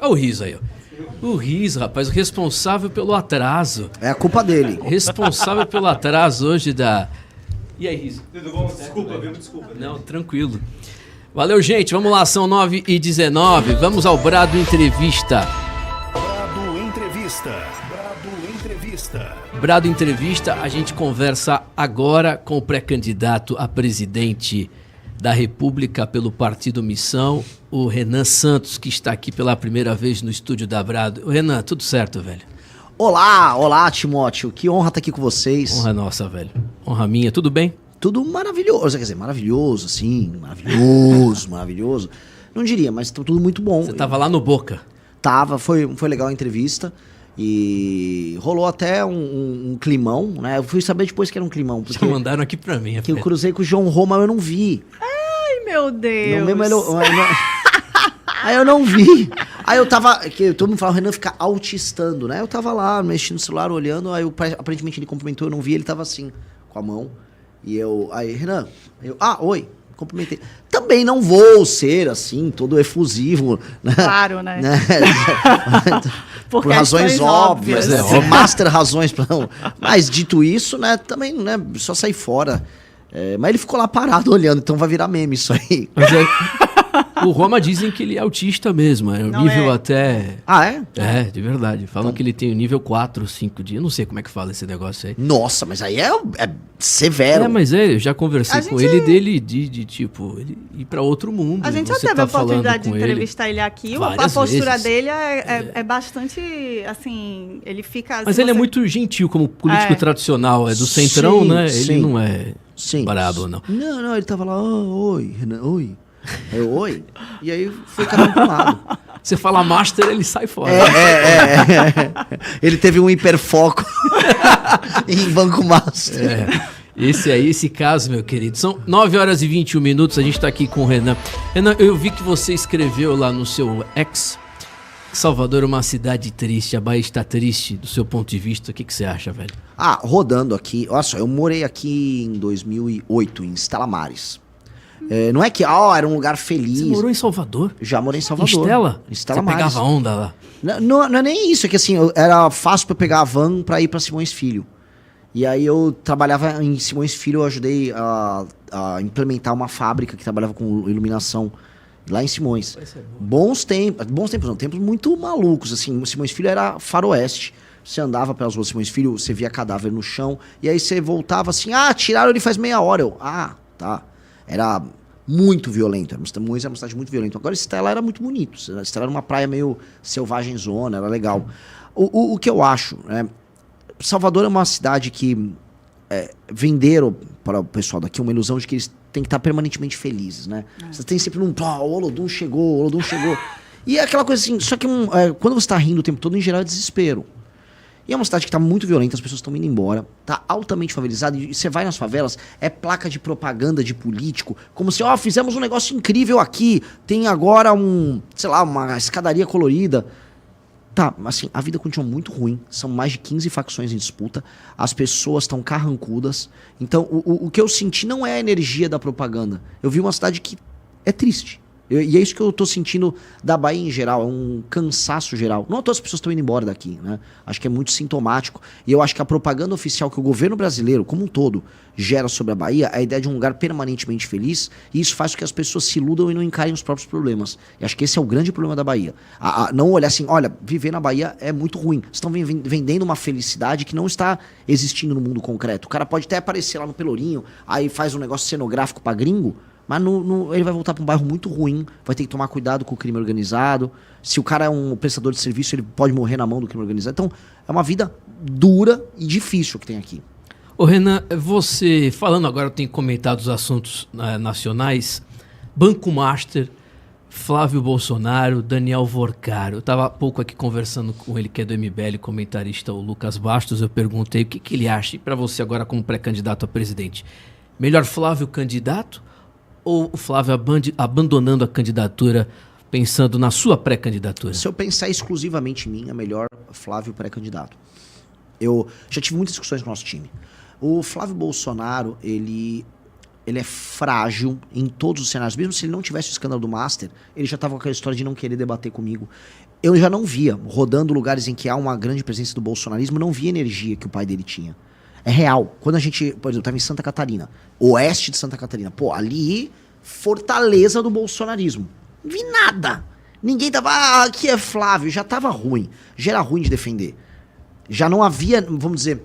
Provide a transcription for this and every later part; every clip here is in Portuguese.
Olha o riso aí, ó. O riso, rapaz, o responsável pelo atraso. É a culpa dele. Responsável pelo atraso hoje da... E aí, Riso? Tudo bom? Desculpa, viu? Desculpa. Não, tranquilo. Valeu, gente. Vamos lá, são 9h19. Vamos ao Brado Entrevista. Brado Entrevista. Brado Entrevista. Brado Entrevista, a gente conversa agora com o pré-candidato a presidente da República pelo Partido Missão, o Renan Santos, que está aqui pela primeira vez no estúdio da Brado. Ô, Renan, tudo certo, velho? Olá, Timóteo. Que honra estar aqui com vocês. Honra nossa, velho. Honra minha. Tudo bem? Tudo maravilhoso, quer dizer, maravilhoso, sim. Maravilhoso. Não diria, mas tudo muito bom. Você tava lá no Boca. Tava, foi legal a entrevista. E rolou até um climão, né? Eu fui saber depois que era um climão. Porque Já mandaram aqui pra mim. que eu cruzei com o João Roma, eu não vi. Ai, meu Deus. Aí eu não vi. Aí eu tava... Todo mundo fala, o Renan fica autistando, né? Eu tava lá, mexendo no celular, olhando. Aí aparentemente ele cumprimentou, eu não vi. Ele tava assim, com a mão. E eu... Aí, Renan... oi. Cumprimentei. Também não vou ser, assim, todo efusivo. Né? Claro, né? Por razões óbvias, né? óbvio. Master razões. Não. Mas, dito isso, né? Também, né? Só sair fora. Mas ele ficou lá parado olhando, então vai virar meme isso aí. Mas o Roma dizem que ele é autista mesmo. É um Não nível é. É? É, de verdade. Falam que ele tem o nível 4, 5 dias. Eu não sei como é que fala esse negócio aí. Nossa, mas aí é severo. Mas eu já conversei A com gente- ele dele de tipo, ele ir pra outro mundo. A gente já Você teve tá a oportunidade de falando com ele. entrevistar ele aqui. A várias postura vezes. dele é bastante, assim, ele fica... Mas se ele é você- muito gentil, como político É. tradicional. É do centrão, Sim, né? Ele sim. não é Sim. brabo, não. Não, ele tava lá, oi, Renan, oi. Oi. E aí foi cada um pro lado. Você fala master, ele sai fora. Ele teve um hiperfoco em Banco Master. Esse caso, meu querido. São 9h21, a gente tá aqui com o Renan. Renan, eu vi que você escreveu lá no seu ex que Salvador é uma cidade triste, a Bahia está triste, do seu ponto de vista. O que você acha, velho? Rodando aqui, olha só, eu morei aqui em 2008, em Stella Maris. Não é que, era um lugar feliz. Você morou em Salvador? Já morei em Salvador. Em Stella? Em Stella Você Maris. pegava onda lá? Não é nem isso, é que assim, era fácil pra eu pegar a van pra ir pra Simões Filho. E aí eu trabalhava em Simões Filho, eu ajudei a implementar uma fábrica que trabalhava com iluminação lá em Simões. Bons tempos não, tempos muito malucos, assim, Simões Filho era faroeste. Você andava pelas ruas de Simões Filho, você via cadáver no chão, e aí você voltava assim, tiraram ele faz meia hora. Tá. Era muito violento, Simões era uma cidade muito violenta. Agora Stella era muito bonito, Stella era uma praia meio selvagem zona, era legal. O que eu acho, né? Salvador é uma cidade que venderam para o pessoal daqui uma ilusão de que eles têm que estar permanentemente felizes, né? Você tem sempre o Olodum chegou. E é aquela coisa assim, só que quando você está rindo o tempo todo, em geral é desespero. E é uma cidade que está muito violenta, as pessoas estão indo embora, tá altamente favelizada, e você vai nas favelas, é placa de propaganda de político, como se, fizemos um negócio incrível aqui, tem agora uma escadaria colorida. Tá, assim, a vida continua muito ruim, são mais de 15 facções em disputa, as pessoas estão carrancudas, então o que eu senti não é a energia da propaganda, eu vi uma cidade que é triste. E é isso que eu tô sentindo da Bahia em geral, é um cansaço geral. Não todas as pessoas estão indo embora daqui, né? Acho que é muito sintomático. E eu acho que a propaganda oficial que o governo brasileiro, como um todo, gera sobre a Bahia é a ideia de um lugar permanentemente feliz, e isso faz com que as pessoas se iludam e não encarem os próprios problemas. E acho que esse é o grande problema da Bahia. Não olhar assim, olha, viver na Bahia é muito ruim. Vocês estão vendendo uma felicidade que não está existindo no mundo concreto. O cara pode até aparecer lá no Pelourinho, aí faz um negócio cenográfico pra gringo, mas ele vai voltar para um bairro muito ruim, vai ter que tomar cuidado com o crime organizado. Se o cara é um prestador de serviço, ele pode morrer na mão do crime organizado. Então, é uma vida dura e difícil que tem aqui. Ô Renan, você, falando agora, eu tenho comentado os assuntos nacionais, Banco Master, Flávio Bolsonaro, Daniel Vorcaro. Eu estava há pouco aqui conversando com ele, que é do MBL, comentarista, o Lucas Bastos. Eu perguntei o que ele acha, e para você agora como pré-candidato a presidente, melhor Flávio candidato ou o Flávio abandonando a candidatura, pensando na sua pré-candidatura? Se eu pensar exclusivamente em mim, é melhor Flávio pré-candidato. Eu já tive muitas discussões com o nosso time. O Flávio Bolsonaro, ele é frágil em todos os cenários. Mesmo se ele não tivesse o escândalo do Master, ele já estava com aquela história de não querer debater comigo. eu já não via, rodando lugares em que há uma grande presença do bolsonarismo, não via a energia que o pai dele tinha. É real. Quando a gente, por exemplo, estava em Santa Catarina, oeste de Santa Catarina, pô, ali, fortaleza do bolsonarismo. Não vi nada. Ninguém tava, aqui é Flávio, já tava ruim. Já era ruim de defender. Já não havia, vamos dizer,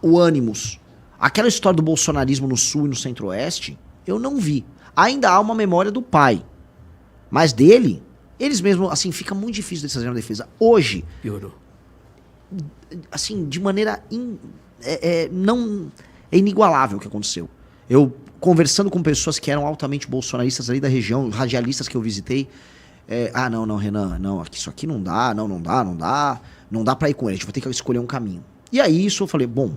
o ânimos. Aquela história do bolsonarismo no sul e no centro-oeste, eu não vi. Ainda há uma memória do pai. Mas dele, eles mesmos, assim, fica muito difícil deles fazerem uma defesa. Hoje, Piorou. assim, de maneira não é inigualável o que aconteceu. Eu, conversando com pessoas que eram altamente bolsonaristas ali da região, radialistas que eu visitei, não, Renan, não, isso aqui não dá, não dá pra ir com ele, a gente vai ter que escolher um caminho. E aí, isso eu falei, bom,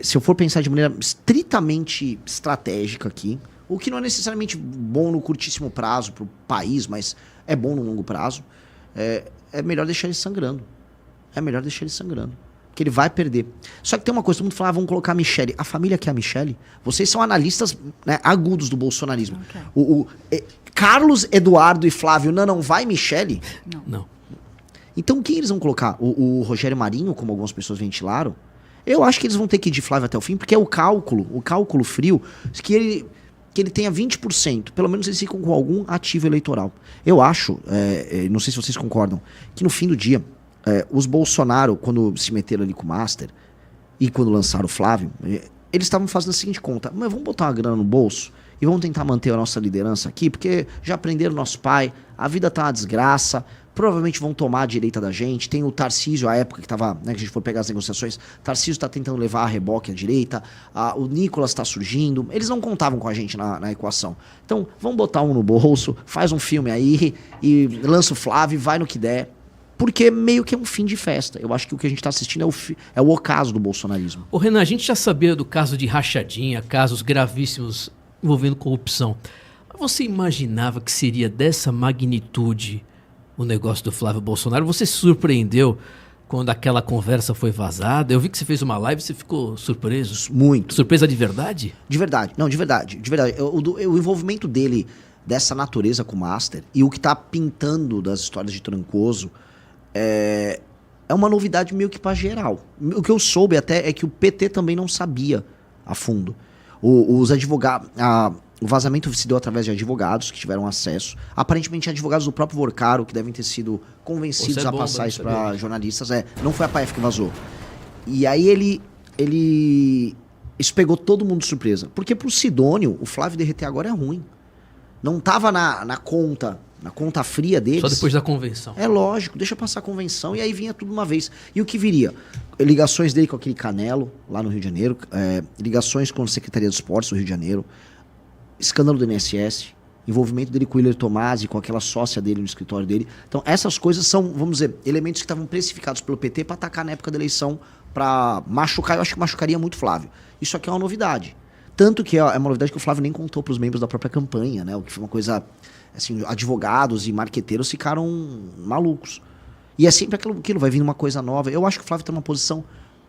se eu for pensar de maneira estritamente estratégica aqui, o que não é necessariamente bom no curtíssimo prazo pro país, mas é bom no longo prazo, é melhor deixar ele sangrando. É melhor deixar ele sangrando. Porque ele vai perder. Só que tem uma coisa, todo mundo fala, vamos colocar a Michelle. A família quer a Michelle? Vocês são analistas, né, agudos do bolsonarismo. Okay. Carlos, Eduardo e Flávio, não vai Michelle? Não. Então quem eles vão colocar? O Rogério Marinho, como algumas pessoas ventilaram? Eu acho que eles vão ter que ir de Flávio até o fim, porque é o cálculo frio, que ele tenha 20%, pelo menos eles ficam com algum ativo eleitoral. Eu acho, não sei se vocês concordam, que no fim do dia, os Bolsonaro, quando se meteram ali com o Master, e quando lançaram o Flávio, eles estavam fazendo a seguinte conta, mas vamos botar uma grana no bolso e vamos tentar manter a nossa liderança aqui, porque já prenderam nosso pai, a vida tá uma desgraça, provavelmente vão tomar a direita da gente, tem o Tarcísio, a época que tava, né, que a gente for pegar as negociações, Tarcísio tá tentando levar a reboque à direita, o Nicolas tá surgindo, eles não contavam com a gente na equação. Então, vamos botar um no bolso, faz um filme aí, e lança o Flávio, vai no que der, porque meio que é um fim de festa. Eu acho que o que a gente tá assistindo é o ocaso do bolsonarismo. Ô Renan, a gente já sabia do caso de rachadinha, casos gravíssimos envolvendo corrupção. Mas você imaginava que seria dessa magnitude o negócio do Flávio Bolsonaro? Você se surpreendeu quando aquela conversa foi vazada? Eu vi que você fez uma live e você ficou surpreso. Muito. Surpresa de verdade? De verdade. Não, de verdade. O envolvimento dele dessa natureza com o Master e o que tá pintando das histórias de Trancoso é uma novidade meio que pra geral. O que eu soube até é que o PT também não sabia a fundo. Os advogados... O vazamento se deu através de advogados que tiveram acesso. Aparentemente, advogados do próprio Vorcaro, que devem ter sido convencidos a passar isso para jornalistas. Não foi a PF que vazou. E aí isso pegou todo mundo de surpresa. Porque pro Sidônio, o Flávio derreter agora é ruim. Não tava na conta fria deles. Só depois da convenção. É lógico, deixa passar a convenção e aí vinha tudo uma vez. E o que viria? Ligações dele com aquele Canelo, lá no Rio de Janeiro. Ligações com a Secretaria dos Esportes do Rio de Janeiro. Escândalo do INSS, envolvimento dele com o Willer Tomasi, com aquela sócia dele no escritório dele. Então, essas coisas são, vamos dizer, elementos que estavam precificados pelo PT para atacar na época da eleição, para machucar. Eu acho que machucaria muito o Flávio. Isso aqui é uma novidade. Tanto que é uma novidade que o Flávio nem contou para os membros da própria campanha, né? O que foi uma coisa, assim, advogados e marqueteiros ficaram malucos. E é sempre aquilo, vai vir uma coisa nova. Eu acho que o Flávio tem uma posição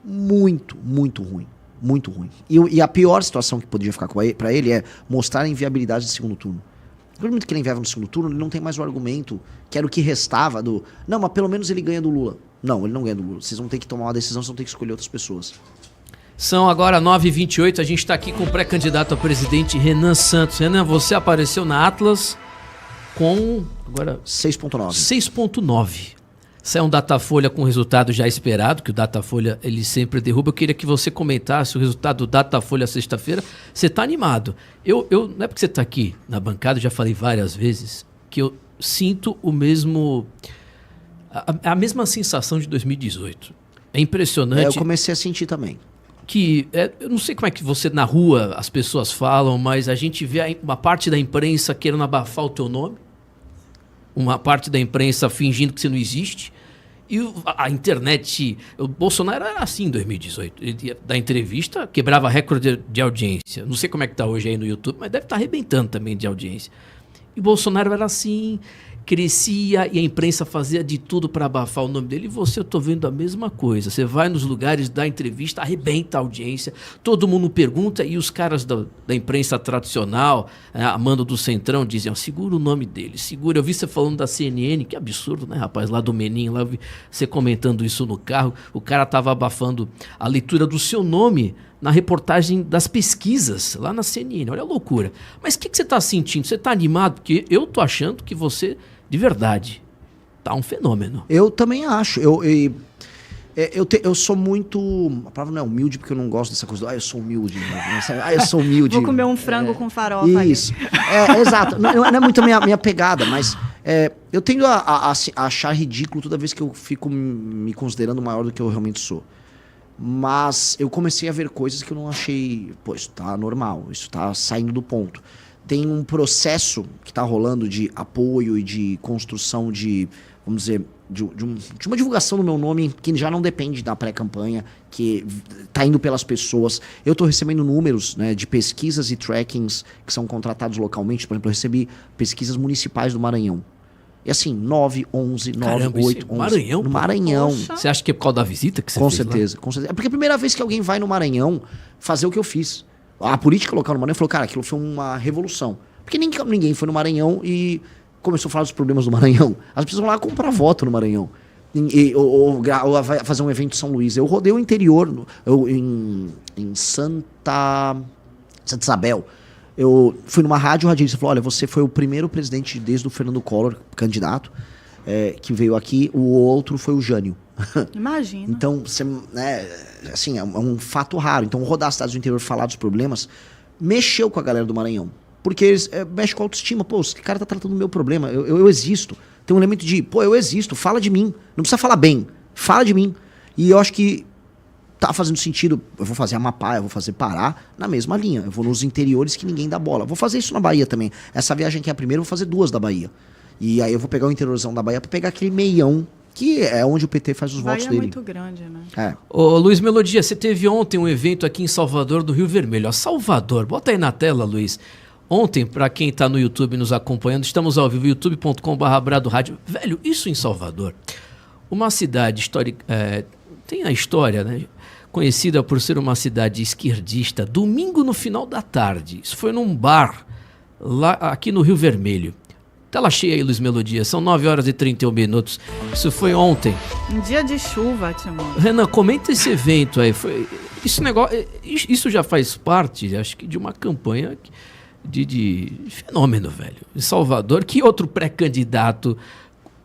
muito, muito ruim. Muito ruim. E a pior situação que poderia ficar pra ele é mostrar a inviabilidade do segundo turno. No momento que ele é inviável no segundo turno, ele não tem mais o argumento, que era o que restava do... Não, mas pelo menos ele ganha do Lula. Não, ele não ganha do Lula. Vocês vão ter que tomar uma decisão, vocês vão ter que escolher outras pessoas. São agora 9h28, a gente está aqui com o pré-candidato a presidente Renan Santos. Renan, você apareceu na Atlas com... agora 6.9. 6.9. Saiu um Datafolha com o resultado já esperado, que o Datafolha ele sempre derruba. Eu queria que você comentasse o resultado do Datafolha sexta-feira. Você está animado. Eu não é porque você está aqui na bancada, eu já falei várias vezes, que eu sinto a mesma sensação de 2018. É impressionante. Eu comecei a sentir também. Eu não sei como é que você na rua as pessoas falam, mas a gente vê uma parte da imprensa querendo abafar o teu nome. Uma parte da imprensa fingindo que você não existe. E a internet... O Bolsonaro era assim em 2018. Ele ia dar entrevista, quebrava recorde de audiência. Não sei como é que tá hoje aí no YouTube, mas deve estar arrebentando também de audiência. E o Bolsonaro era assim, crescia e a imprensa fazia de tudo para abafar o nome dele. E você, eu tô vendo a mesma coisa. Você vai nos lugares, dá entrevista, arrebenta a audiência, todo mundo pergunta e os caras da imprensa tradicional, a mando do Centrão, dizem, segura o nome dele, segura. Eu vi você falando da CNN, que absurdo, né, rapaz? Lá do Menin, lá eu vi você comentando isso no carro. O cara tava abafando a leitura do seu nome na reportagem das pesquisas, lá na CNN. Olha a loucura. Mas o que você está sentindo? Você está animado? Porque eu tô achando que você, de verdade, tá um fenômeno. Eu também acho. Eu sou muito... A palavra não é humilde, porque eu não gosto dessa coisa. Eu sou humilde. Eu sou humilde. Vou comer um frango com farofa. Isso. Exato. Não é muito a minha pegada, mas eu tendo a achar ridículo toda vez que eu fico me considerando maior do que eu realmente sou. Mas eu comecei a ver coisas que eu não achei... Pô, isso tá normal, isso tá saindo do ponto. Tem um processo que tá rolando de apoio e de construção de, vamos dizer, de uma divulgação do meu nome que já não depende da pré-campanha, que tá indo pelas pessoas. Eu tô recebendo números, né, de pesquisas e trackings que são contratados localmente. Por exemplo, eu recebi pesquisas municipais do Maranhão. E assim, 9, 11, 9, Caramba, 8, 11. Maranhão? No Maranhão. Poxa. Você acha que é por causa da visita que você Com fez certeza, com certeza. É porque a primeira vez que alguém vai no Maranhão fazer o que eu fiz. A política local no Maranhão falou, cara, aquilo foi uma revolução. Porque ninguém foi no Maranhão e começou a falar dos problemas do Maranhão. As pessoas vão lá comprar voto no Maranhão. Ou fazer um evento em São Luís. Eu rodei o interior, em Santa Isabel. Eu fui numa rádio, o radialista falou, olha, você foi o primeiro presidente desde o Fernando Collor, candidato, que veio aqui, o outro foi o Jânio. Imagina. Então, assim, é um fato raro. Então, rodar as cidades do interior, falar dos problemas, mexeu com a galera do Maranhão. Porque eles mexem com a autoestima. Pô, esse cara tá tratando do meu problema, eu existo. Tem um elemento de, pô, eu existo, fala de mim. Não precisa falar bem, fala de mim. E eu acho que tá fazendo sentido. Eu vou fazer Amapá, eu vou fazer Pará na mesma linha. Eu vou nos interiores que ninguém dá bola. Vou fazer isso na Bahia também. Essa viagem que é a primeira, eu vou fazer 2 da Bahia. E aí eu vou pegar o interiorzão da Bahia pra pegar aquele meião, que é onde o PT faz os votos Bahia dele. é muito grande, né? Ô, Luiz Melodia, você teve ontem um evento aqui em Salvador, do Rio Vermelho. Ó, Salvador, bota aí na tela, Luiz. Ontem, para quem está no YouTube nos acompanhando, estamos ao vivo, youtube.com/Brado Rádio. Velho, isso em Salvador, uma cidade histórica, tem a história, né? Conhecida por ser uma cidade esquerdista. Domingo no final da tarde, isso foi num bar, lá aqui no Rio Vermelho. Tela cheia aí, Luiz Melodia, são 9h31. Isso foi ontem. Um dia de chuva, Timão. Renan, comenta esse evento aí. Isso já faz parte, acho que, de uma campanha de fenômeno, velho. Em Salvador, que outro pré-candidato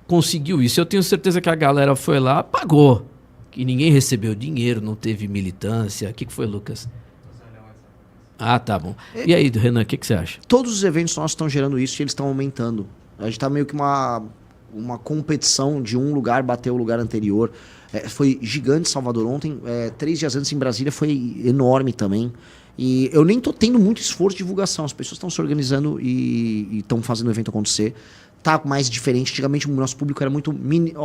conseguiu isso? Eu tenho certeza que a galera foi lá, pagou. Que ninguém recebeu dinheiro, não teve militância. O que foi, Lucas? Ah, tá bom. E aí, Renan, o que você acha? Todos os eventos nossos estão gerando isso e eles estão aumentando. A gente tá meio que uma competição de um lugar bater o lugar anterior. Foi gigante Salvador ontem. 3 dias antes em Brasília foi enorme também. E eu nem tô tendo muito esforço de divulgação. As pessoas estão se organizando e estão fazendo o evento acontecer. Tá mais diferente. Antigamente o nosso público era muito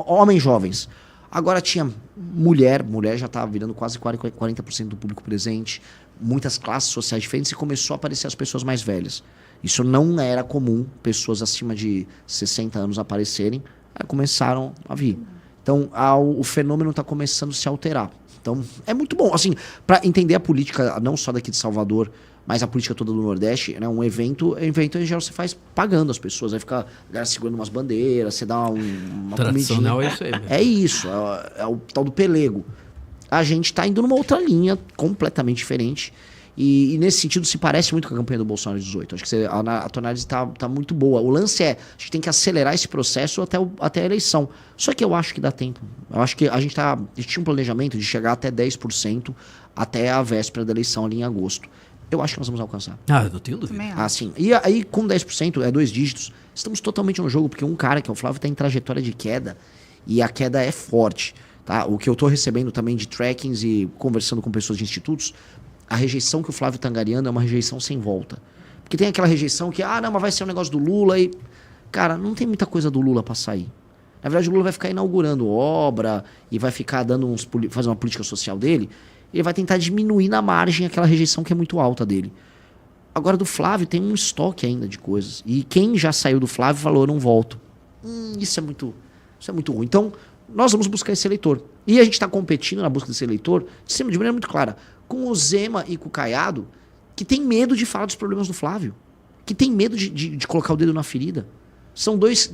homens jovens. Agora tinha mulher já estava virando quase 40% do público presente, muitas classes sociais diferentes, e começou a aparecer as pessoas mais velhas. Isso não era comum, pessoas acima de 60 anos aparecerem, aí começaram a vir. Então o fenômeno está começando a se alterar. Então é muito bom, assim, para entender a política, não só daqui de Salvador, mas a política toda do Nordeste, né? Um evento em geral você faz pagando as pessoas, vai ficar segurando umas bandeiras, você dá uma tradicional comidinha. É isso aí mesmo. É isso, é o tal do pelego. A gente tá indo numa outra linha completamente diferente e nesse sentido se parece muito com a campanha do Bolsonaro de 18. Acho que a tua análise tá muito boa. O lance a gente tem que acelerar esse processo até a eleição. Só que eu acho que dá tempo. Eu acho que a gente tinha um planejamento de chegar até 10% até a véspera da eleição ali em agosto. Eu acho que nós vamos alcançar. Ah, eu não tenho dúvida. Sim. E aí, com 10%, 2 dígitos, estamos totalmente no jogo, porque um cara, que é o Flávio, está em trajetória de queda, e a queda é forte. Tá? O que eu estou recebendo também de trackings e conversando com pessoas de institutos, a rejeição que o Flávio está angariando é uma rejeição sem volta. Porque tem aquela rejeição que, não, mas vai ser um negócio do Lula e... Cara, não tem muita coisa do Lula para sair. Na verdade, o Lula vai ficar inaugurando obra e vai ficar fazer uma política social dele. Ele vai tentar diminuir na margem aquela rejeição que é muito alta dele. Agora, do Flávio tem um estoque ainda de coisas. E quem já saiu do Flávio falou, eu não volto. isso é muito ruim. Então, nós vamos buscar esse eleitor. E a gente está competindo na busca desse eleitor de maneira muito clara, com o Zema e com o Caiado, que tem medo de falar dos problemas do Flávio, que tem medo de colocar o dedo na ferida. São dois,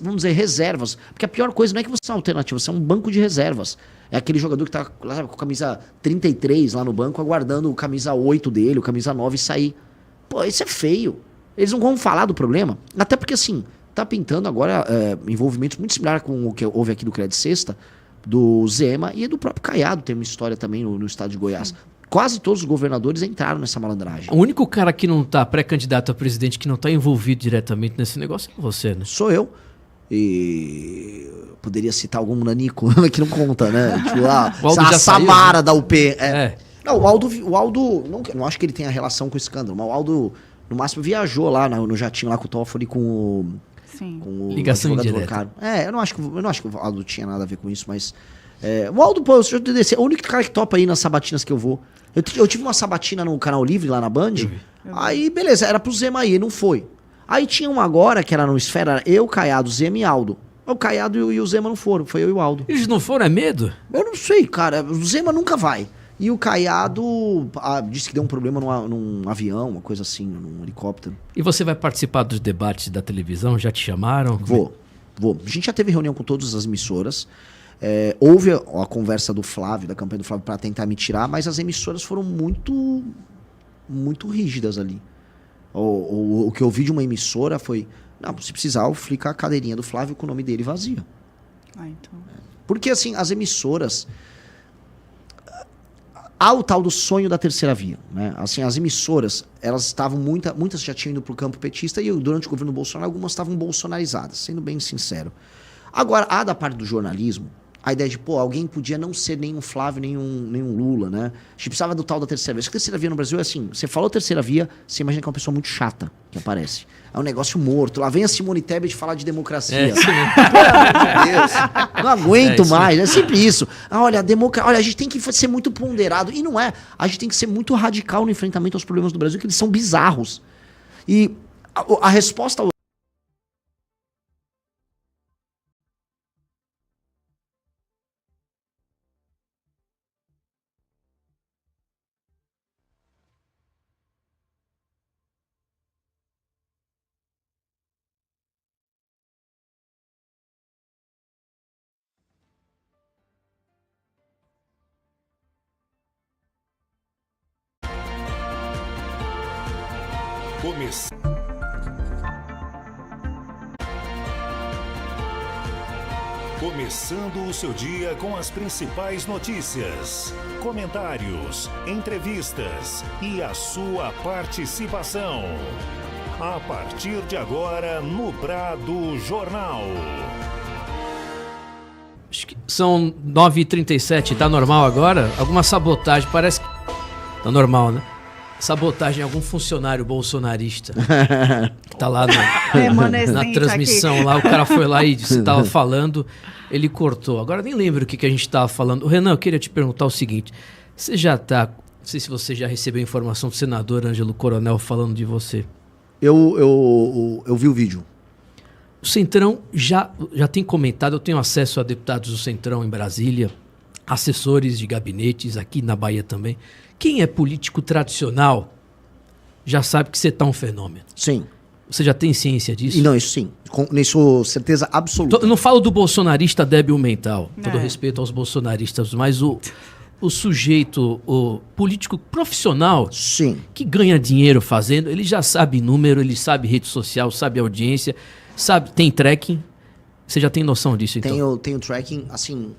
vamos dizer, reservas. Porque a pior coisa não é que você é uma alternativa, você é um banco de reservas. É aquele jogador que tá lá com a camisa 33 lá no banco, aguardando o camisa 8 dele, o camisa 9 sair. Pô, isso é feio. Eles não vão falar do problema. Até porque, assim, tá pintando agora envolvimentos muito similares com o que houve aqui do Credit Sexta, do Zema e do próprio Caiado. Tem uma história também no estado de Goiás. Quase todos os governadores entraram nessa malandragem. O único cara que não tá pré-candidato a presidente, que não tá envolvido diretamente nesse negócio é você, né? Sou eu. E poderia citar algum nanico que não conta, né? Tipo, a Samara saiu, né? Da UP. Não, o Aldo não acho que ele tenha relação com o escândalo, mas o Aldo, no máximo, viajou lá no jatinho lá com o Toffoli com o... Sim. Com o ligação indireta. Eu não acho que o Aldo tinha nada a ver com isso, mas... o Aldo, pô, é o único cara que topa aí nas sabatinas que eu vou. Eu tive uma sabatina no Canal Livre, lá na Band. Aí, beleza, era pro Zema aí, não foi. Aí tinha uma agora, que era no Esfera, eu, Caiado, Zema e Aldo. O Caiado e o Zema não foram, foi eu e o Aldo. Eles não foram, é medo? Eu não sei, cara, o Zema nunca vai. E o Caiado disse que deu um problema num avião, uma coisa assim, num helicóptero. E você vai participar dos debates da televisão? Já te chamaram? Vou. A gente já teve reunião com todas as emissoras. Houve a conversa do Flávio, da campanha do Flávio, para tentar me tirar, mas as emissoras foram muito, muito rígidas ali. O que eu ouvi de uma emissora foi: não, se precisar, fica a cadeirinha do Flávio com o nome dele vazia. Então. Porque, assim, as emissoras... Há o tal do sonho da terceira via, né? Assim, as emissoras, elas estavam... Muitas já tinham ido pro campo petista e durante o governo Bolsonaro, algumas estavam bolsonarizadas, sendo bem sincero. Agora, há da parte do jornalismo a ideia de, alguém podia não ser nem um Flávio, nem um Lula, né? A gente precisava do tal da terceira via. Acho que a terceira via no Brasil é assim, você falou terceira via, você imagina que é uma pessoa muito chata que aparece. É um negócio morto. Lá vem a Simone Tebet falar de democracia. Pelo amor de Deus. Não aguento mais. É sempre isso. Olha, a gente tem que ser muito ponderado. E não é. A gente tem que ser muito radical no enfrentamento aos problemas do Brasil, que eles são bizarros. E a resposta... Começando o seu dia com as principais notícias, comentários, entrevistas e a sua participação. A partir de agora, no Brado Jornal. Acho que são 9h37, tá normal agora? Alguma sabotagem, parece que... Tá normal, né? Sabotagem em algum funcionário bolsonarista que tá lá na transmissão aqui. Lá, o cara foi lá e você tava falando, ele cortou. Agora nem lembro o que a gente tava falando. Renan, eu queria te perguntar o seguinte: você já tá, não sei se você já recebeu informação do senador Ângelo Coronel falando de você. Eu vi o vídeo. O Centrão já tem comentado, eu tenho acesso a deputados do Centrão em Brasília, assessores de gabinetes aqui na Bahia também. Quem é político tradicional já sabe que você tá um fenômeno. Sim. Você já tem ciência disso? Não, isso sim. Isso, certeza absoluta. Eu não falo do bolsonarista débil mental, todo respeito aos bolsonaristas, mas o sujeito, o político profissional, sim, que ganha dinheiro fazendo, ele já sabe número, ele sabe rede social, sabe audiência, sabe, tem tracking. Você já tem noção disso, então? Tenho tracking, assim...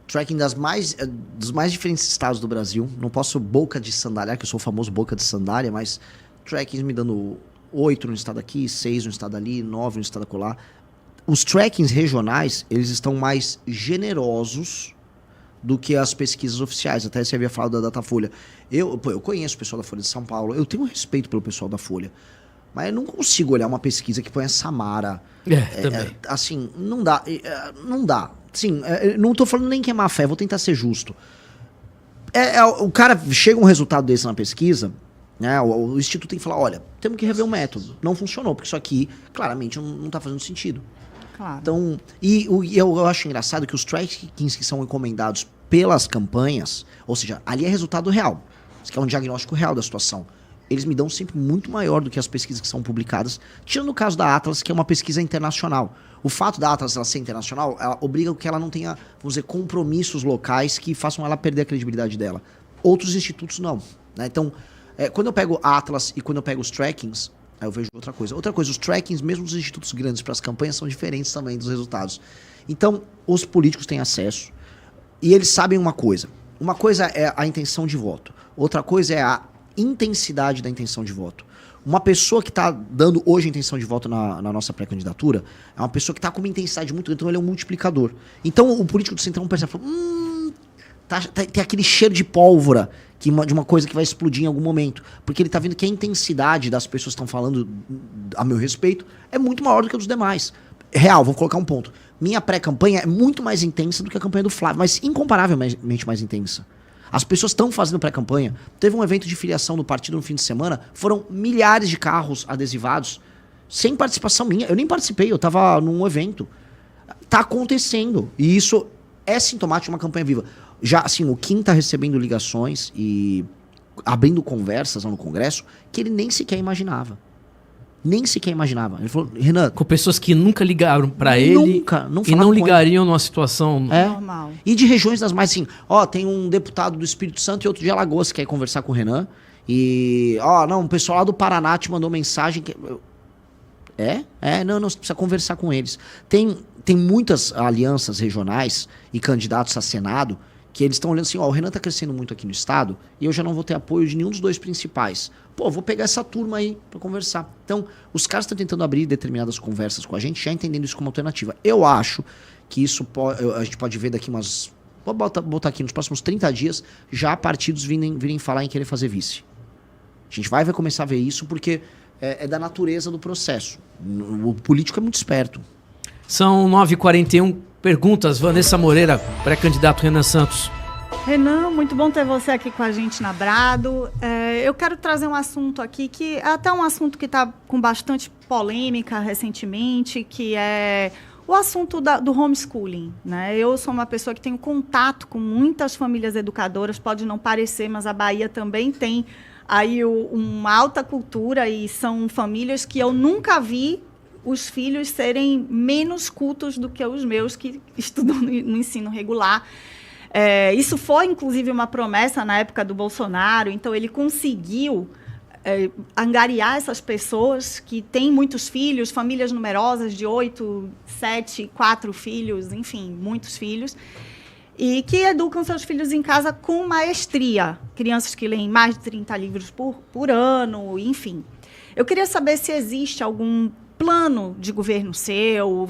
Tracking dos mais diferentes estados do Brasil. Não posso boca de sandália, que eu sou o famoso boca de sandália, mas trackings me dando 8 no estado aqui, 6 no estado ali, 9 no estado acolá. Os trackings regionais, eles estão mais generosos do que as pesquisas oficiais. Até você havia falado da Datafolha. Eu conheço o pessoal da Folha de São Paulo, eu tenho respeito pelo pessoal da Folha, mas eu não consigo olhar uma pesquisa que põe a Samara. Também. Assim, não dá. Não dá. Sim, não tô falando nem que é má fé, vou tentar ser justo. O cara chega um resultado desse na pesquisa, né? O Instituto tem que falar: olha, temos que rever o método. Não funcionou, porque isso aqui claramente não tá fazendo sentido. Claro. Então, eu acho engraçado que os trackings que são encomendados pelas campanhas, ou seja, ali é resultado real. Isso aqui é um diagnóstico real da situação. Eles me dão sempre muito maior do que as pesquisas que são publicadas, tirando o caso da Atlas, que é uma pesquisa internacional. O fato da Atlas ela ser internacional, ela obriga que ela não tenha, vamos dizer, compromissos locais que façam ela perder a credibilidade dela. Outros institutos não. Né? Então, quando eu pego a Atlas e quando eu pego os trackings, aí eu vejo outra coisa. Outra coisa, os trackings, mesmo dos institutos grandes para as campanhas, são diferentes também dos resultados. Então, os políticos têm acesso e eles sabem uma coisa. Uma coisa é a intenção de voto. Outra coisa é a intensidade da intenção de voto. Uma pessoa que está dando hoje a intenção de voto na nossa pré-candidatura é uma pessoa que está com uma intensidade muito grande, então ele é um multiplicador. Então o político do Centrão percebe, tem aquele cheiro de pólvora de uma coisa que vai explodir em algum momento. Porque ele está vendo que a intensidade das pessoas que estão falando a meu respeito é muito maior do que a dos demais. Real, vou colocar um ponto. Minha pré-campanha é muito mais intensa do que a campanha do Flávio, mas incomparavelmente mais intensa. As pessoas estão fazendo pré-campanha. Teve um evento de filiação do partido no fim de semana, foram milhares de carros adesivados, sem participação minha. Eu nem participei, eu estava num evento. Tá acontecendo. E isso é sintomático de uma campanha viva. Já, assim, o Kim tá recebendo ligações e abrindo conversas lá no Congresso que ele nem sequer imaginava. Nem sequer imaginava. Ele falou, Renan... Com pessoas que nunca ligaram pra ele não e não ligariam numa situação... Normal. E de regiões das mais assim, tem um deputado do Espírito Santo e outro de Alagoas que quer conversar com o Renan. E, o pessoal lá do Paraná te mandou mensagem que... Não, você precisa conversar com eles. Tem muitas alianças regionais e candidatos a Senado que eles estão olhando assim, o Renan tá crescendo muito aqui no estado e eu já não vou ter apoio de nenhum dos dois principais. Vou pegar essa turma aí pra conversar. Então, os caras estão tentando abrir determinadas conversas com a gente, já entendendo isso como alternativa. Eu acho que isso a gente pode ver daqui umas... Vou botar aqui nos próximos 30 dias, já partidos virem falar em querer fazer vice. A gente vai começar a ver isso porque é da natureza do processo. O político é muito esperto. São 9h41. Perguntas, Vanessa Moreira, pré-candidato Renan Santos. Renan, muito bom ter você aqui com a gente na Brado. Eu quero trazer um assunto aqui que é até um assunto que está com bastante polêmica recentemente, que é o assunto do homeschooling. Né? Eu sou uma pessoa que tenho contato com muitas famílias educadoras, pode não parecer, mas a Bahia também tem aí uma alta cultura e são famílias que eu nunca vi os filhos serem menos cultos do que os meus, que estudam no ensino regular. Isso foi, inclusive, uma promessa na época do Bolsonaro, então ele conseguiu angariar essas pessoas que têm muitos filhos, famílias numerosas de 8, 7, 4 filhos, enfim, muitos filhos, e que educam seus filhos em casa com maestria. Crianças que leem mais de 30 livros por ano, enfim. Eu queria saber se existe algum plano de governo seu,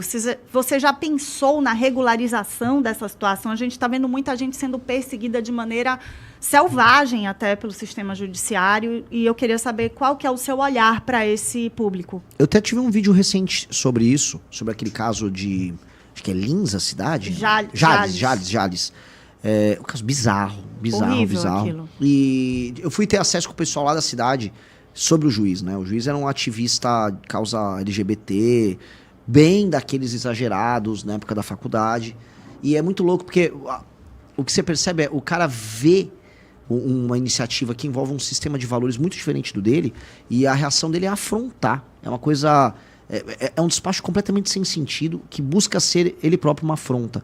você já pensou na regularização dessa situação? A gente está vendo muita gente sendo perseguida de maneira selvagem até pelo sistema judiciário, e eu queria saber qual que é o seu olhar para esse público. Eu até tive um vídeo recente sobre isso, sobre aquele caso de... Acho que é Lins, a cidade? Jales. Um caso bizarro. Horrível aquilo. E eu fui ter acesso com o pessoal lá da cidade sobre o juiz, né? O juiz era um ativista de causa LGBT, bem daqueles exagerados na época da faculdade. E é muito louco porque o que você percebe é o cara vê uma iniciativa que envolve um sistema de valores muito diferente do dele e a reação dele é afrontar. É uma coisa... É um despacho completamente sem sentido que busca ser ele próprio uma afronta.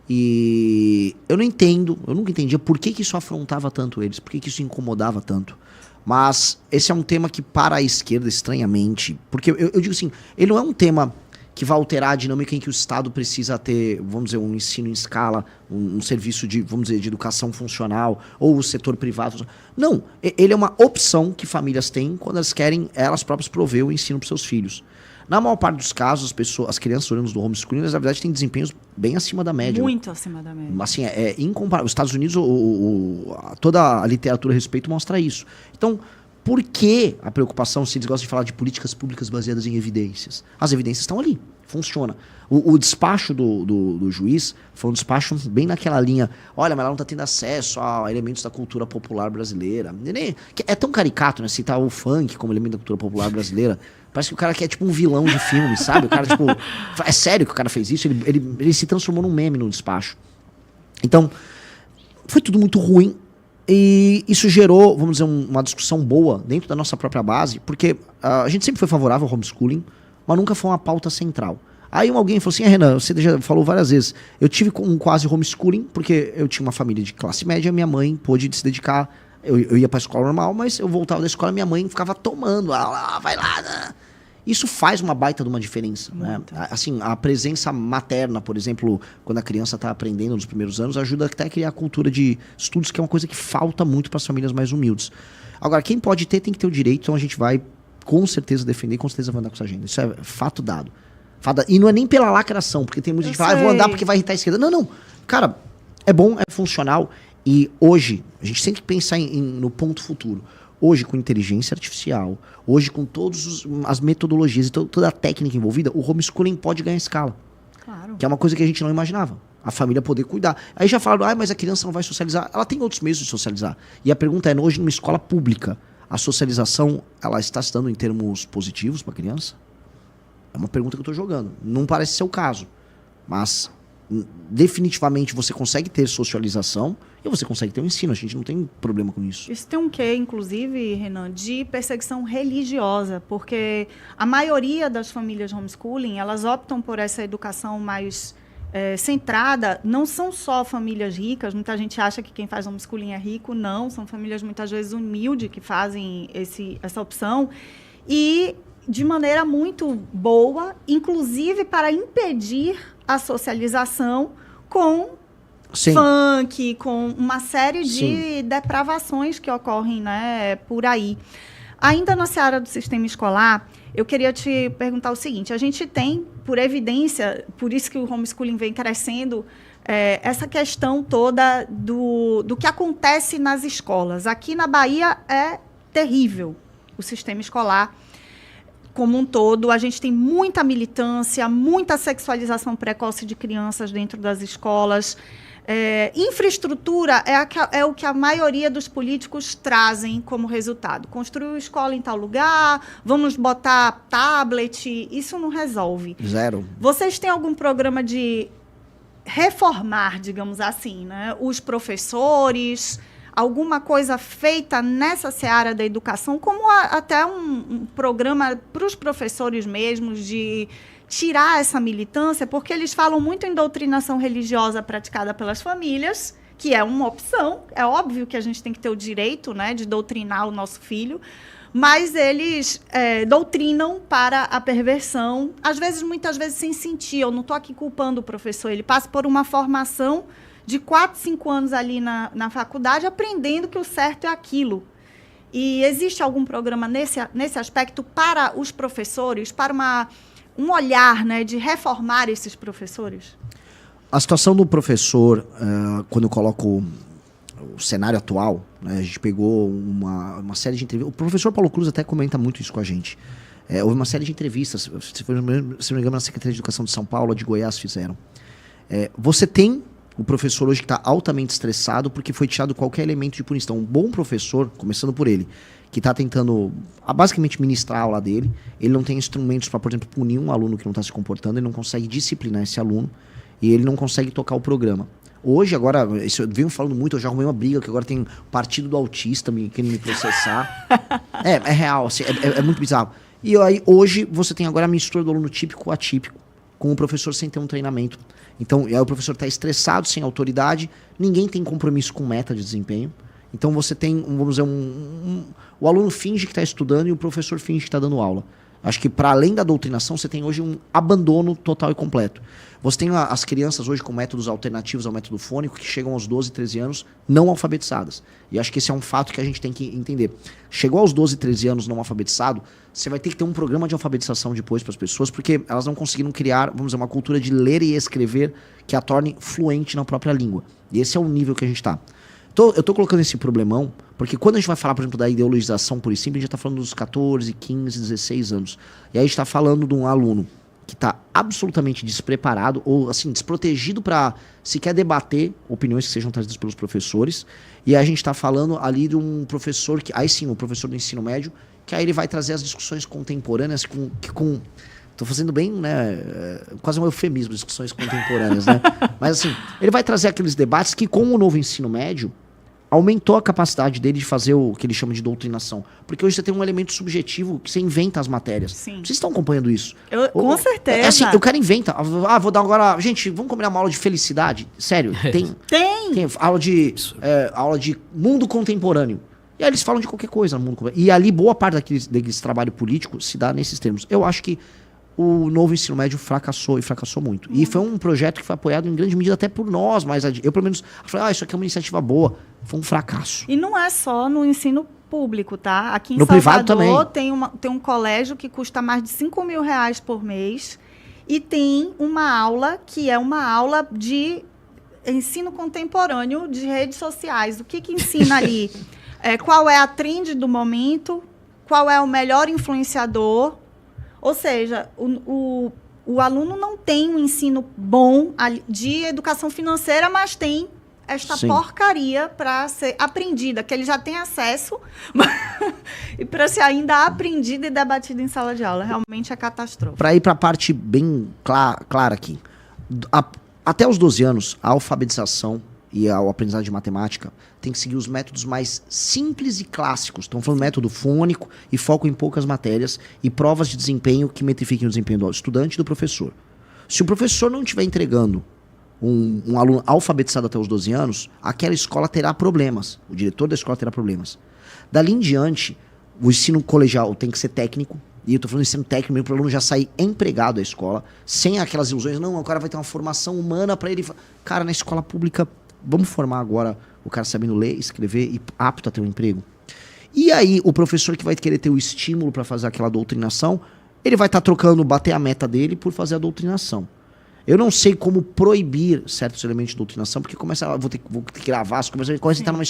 E eu nunca entendia por que isso afrontava tanto eles, por que isso incomodava tanto. Mas esse é um tema que para a esquerda, estranhamente, porque eu digo assim, ele não é um tema que vai alterar a dinâmica em que o Estado precisa ter, vamos dizer, um ensino em escala, um serviço de, vamos dizer, de educação funcional, ou o setor privado. Não, ele é uma opção que famílias têm quando elas querem elas próprias prover o ensino para seus filhos. Na maior parte dos casos, as crianças olhando do homeschooling, na verdade, têm desempenhos bem acima da média. Muito acima da média. Assim, é incomparável. Os Estados Unidos, toda a literatura a respeito mostra isso. Então, Por que a preocupação, se eles gostam de falar de políticas públicas baseadas em evidências? As evidências estão ali, funciona. O despacho do juiz foi um despacho bem naquela linha, olha, mas ela não está tendo acesso a elementos da cultura popular brasileira. É tão caricato, né, citar o funk como elemento da cultura popular brasileira. Parece que o cara quer tipo um vilão de filme, sabe? O cara, tipo, é sério que o cara fez isso? Ele se transformou num meme no despacho. Então, foi tudo muito ruim. E isso gerou, vamos dizer, uma discussão boa dentro da nossa própria base, porque a gente sempre foi favorável ao homeschooling, mas nunca foi uma pauta central. Aí alguém falou assim, Renan, você já falou várias vezes, eu tive um quase homeschooling, porque eu tinha uma família de classe média, minha mãe pôde se dedicar, eu ia para a escola normal, mas eu voltava da escola, minha mãe ficava tomando, vai lá, né? Isso faz uma baita de uma diferença, né? Assim, a presença materna, por exemplo, quando a criança está aprendendo nos primeiros anos, ajuda até a criar a cultura de estudos, que é uma coisa que falta muito para as famílias mais humildes. Agora, quem pode ter, tem que ter o direito, então a gente vai com certeza defender, com certeza vai andar com essa agenda. Isso é fato dado. E não é nem pela lacração, porque tem muita gente que fala, vou andar porque vai irritar a esquerda. Não. Cara, é bom, é funcional. E hoje, a gente tem que pensar no ponto futuro. Hoje, com inteligência artificial, hoje com todas as metodologias e toda a técnica envolvida, o homeschooling pode ganhar escala. Claro. Que é uma coisa que a gente não imaginava. A família poder cuidar. Aí já falaram, mas a criança não vai socializar. Ela tem outros meios de socializar. E a pergunta é, hoje numa escola pública, a socialização, ela está se dando em termos positivos para a criança? É uma pergunta que eu estou jogando. Não parece ser o caso. Mas, definitivamente, você consegue ter socialização e você consegue ter um ensino. A gente não tem problema com isso. Isso tem um quê, inclusive, Renan, de perseguição religiosa, porque a maioria das famílias homeschooling, elas optam por essa educação mais centrada. Não são só famílias ricas, muita gente acha que quem faz homeschooling é rico, não, são famílias muitas vezes humildes que fazem essa opção, e de maneira muito boa, inclusive para impedir a socialização com Sim. funk, com uma série de Sim. depravações que ocorrem, né, por aí. Ainda na seara do sistema escolar, eu queria te perguntar o seguinte, a gente tem, por evidência, por isso que o homeschooling vem crescendo, essa questão toda do que acontece nas escolas. Aqui na Bahia é terrível o sistema escolar como um todo. A gente tem muita militância, muita sexualização precoce de crianças dentro das escolas. Infraestrutura é o que a maioria dos políticos trazem como resultado. Construir escola em tal lugar, vamos botar tablet, isso não resolve. Zero. Vocês têm algum programa de reformar, digamos assim, né, os professores, alguma coisa feita nessa seara da educação, como até um programa para os professores mesmos de tirar essa militância, porque eles falam muito em doutrinação religiosa praticada pelas famílias, que é uma opção. É óbvio que a gente tem que ter o direito, né, de doutrinar o nosso filho, mas eles doutrinam para a perversão, às vezes, muitas vezes, sem sentir. Eu não estou aqui culpando o professor, ele passa por uma formação de 4, 5 anos ali na faculdade, aprendendo que o certo é aquilo. E existe algum programa nesse aspecto para os professores, para um olhar, né, de reformar esses professores? A situação do professor, quando eu coloco o cenário atual, né, a gente pegou uma série de entrevistas. O professor Paulo Cruz até comenta muito isso com a gente. Houve uma série de entrevistas, se não me engano, na Secretaria de Educação de São Paulo, de Goiás, fizeram. Você tem o professor hoje que está altamente estressado porque foi tirado qualquer elemento de punição. Um bom professor, começando por ele, que está tentando basicamente ministrar a aula dele, ele não tem instrumentos para, por exemplo, punir um aluno que não está se comportando, ele não consegue disciplinar esse aluno e ele não consegue tocar o programa. Hoje, agora, isso eu venho falando muito, eu já arrumei uma briga, que agora tem o partido do autista querendo me processar. É real, assim, é muito bizarro. E aí, hoje, você tem agora a mistura do aluno típico atípico, com o professor sem ter um treinamento. Então, aí o professor está estressado, sem autoridade, ninguém tem compromisso com meta de desempenho. Então, você tem, vamos dizer, o aluno finge que está estudando e o professor finge que está dando aula. Acho que, para além da doutrinação, você tem hoje um abandono total e completo. Você tem as crianças hoje com métodos alternativos ao método fônico que chegam aos 12, 13 anos não alfabetizadas. E acho que esse é um fato que a gente tem que entender. Chegou aos 12, 13 anos não alfabetizado, você vai ter que ter um programa de alfabetização depois para as pessoas, porque elas não conseguiram criar, vamos dizer, uma cultura de ler e escrever que a torne fluente na própria língua. E esse é o nível que a gente está. Eu tô colocando esse problemão, porque quando a gente vai falar, por exemplo, da ideologização por e simples, a gente já tá falando dos 14, 15, 16 anos. E aí a gente tá falando de um aluno que tá absolutamente despreparado, ou assim, desprotegido para sequer debater opiniões que sejam trazidas pelos professores. E aí a gente tá falando ali de um professor que, aí sim, o professor do ensino médio, que aí ele vai trazer as discussões contemporâneas com tô fazendo bem, né, quase um eufemismo, discussões contemporâneas, né? Mas assim, ele vai trazer aqueles debates que com o novo ensino médio aumentou a capacidade dele de fazer o que ele chama de doutrinação. Porque hoje você tem um elemento subjetivo que você inventa as matérias. Sim. Vocês estão acompanhando isso? Com certeza. É assim, o cara inventa. Ah, vou dar agora... Gente, vamos combinar uma aula de felicidade? Sério, tem aula de mundo contemporâneo. E aí eles falam de qualquer coisa no mundo contemporâneo. E ali boa parte daquele trabalho político se dá nesses termos. Eu acho que o novo ensino médio fracassou, e fracassou muito. E foi um projeto que foi apoiado em grande medida até por nós, mas eu pelo menos falei, isso aqui é uma iniciativa boa. Foi um fracasso. E não é só no ensino público, tá? Aqui em no privado Salvador também. tem um colégio que custa mais de 5 mil reais por mês e tem uma aula que é uma aula de ensino contemporâneo de redes sociais. O que ensina ali? Qual é a trend do momento? Qual é o melhor influenciador? Ou seja, o aluno não tem um ensino bom de educação financeira, mas tem esta porcaria para ser aprendida, que ele já tem acesso, e para ser ainda aprendida e debatida em sala de aula. Realmente é catastrófico. Para ir para a parte bem clara aqui. Até os 12 anos, a alfabetização e a aprendizagem de matemática tem que seguir os métodos mais simples e clássicos. Estamos falando método fônico e foco em poucas matérias e provas de desempenho que metrifiquem o desempenho do estudante e do professor. Se o professor não estiver entregando um aluno alfabetizado até os 12 anos, aquela escola terá problemas. O diretor da escola terá problemas. Dali em diante, o ensino colegial tem que ser técnico. E eu estou falando de ensino técnico mesmo para o aluno já sair empregado da escola, sem aquelas ilusões. Não, o cara vai ter uma formação humana para ele. Cara, na escola pública, vamos formar agora o cara sabendo ler, escrever e apto a ter um emprego. E aí, o professor que vai querer ter o estímulo para fazer aquela doutrinação, ele vai estar trocando, bater a meta dele por fazer a doutrinação. Eu não sei como proibir certos elementos de doutrinação, porque vou ter que gravar, começa a entrar numa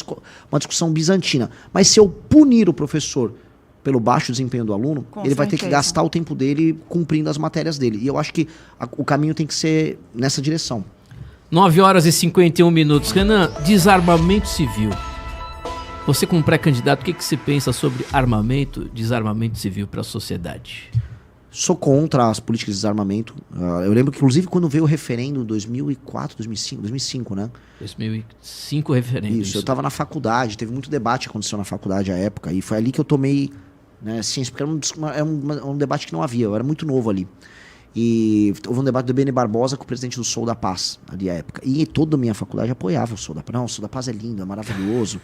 discussão bizantina. Mas se eu punir o professor pelo baixo desempenho do aluno, ele vai ter que gastar o tempo dele cumprindo as matérias dele. E eu acho que o caminho tem que ser nessa direção. 9h51. Renan, desarmamento civil. Você como pré-candidato, o que você pensa sobre desarmamento civil para a sociedade? Sou contra as políticas de desarmamento. Eu lembro que, inclusive, quando veio o referendo em 2004, 2005, né? 2005 referendo. Isso, eu estava na faculdade, teve muito debate que aconteceu na faculdade à época, e foi ali que eu tomei, né, ciência, porque era um debate que não havia, eu era muito novo ali. E houve um debate do Beni Barbosa com o presidente do Sou da Paz, ali à época. E toda a minha faculdade apoiava o Sou da Paz. Não, o Sou da Paz é lindo, é maravilhoso.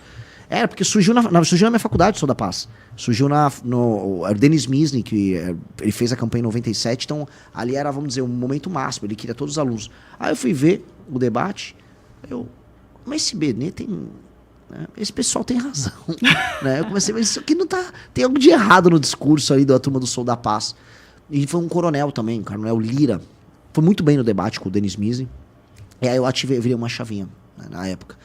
Era, porque surgiu na minha faculdade o Sou da Paz. Surgiu o Denis Misny, que ele fez a campanha em 97, então ali era, vamos dizer, um momento máximo, ele queria todos os alunos. Aí eu fui ver o debate, mas esse Benê tem... Né, esse pessoal tem razão. Né? Eu comecei a ver, isso aqui não tá... Tem algo de errado no discurso ali da turma do Sou da Paz. E foi um coronel também, o coronel Lira. Foi muito bem no debate com o Denis Misny. E aí eu virei uma chavinha, né, na época.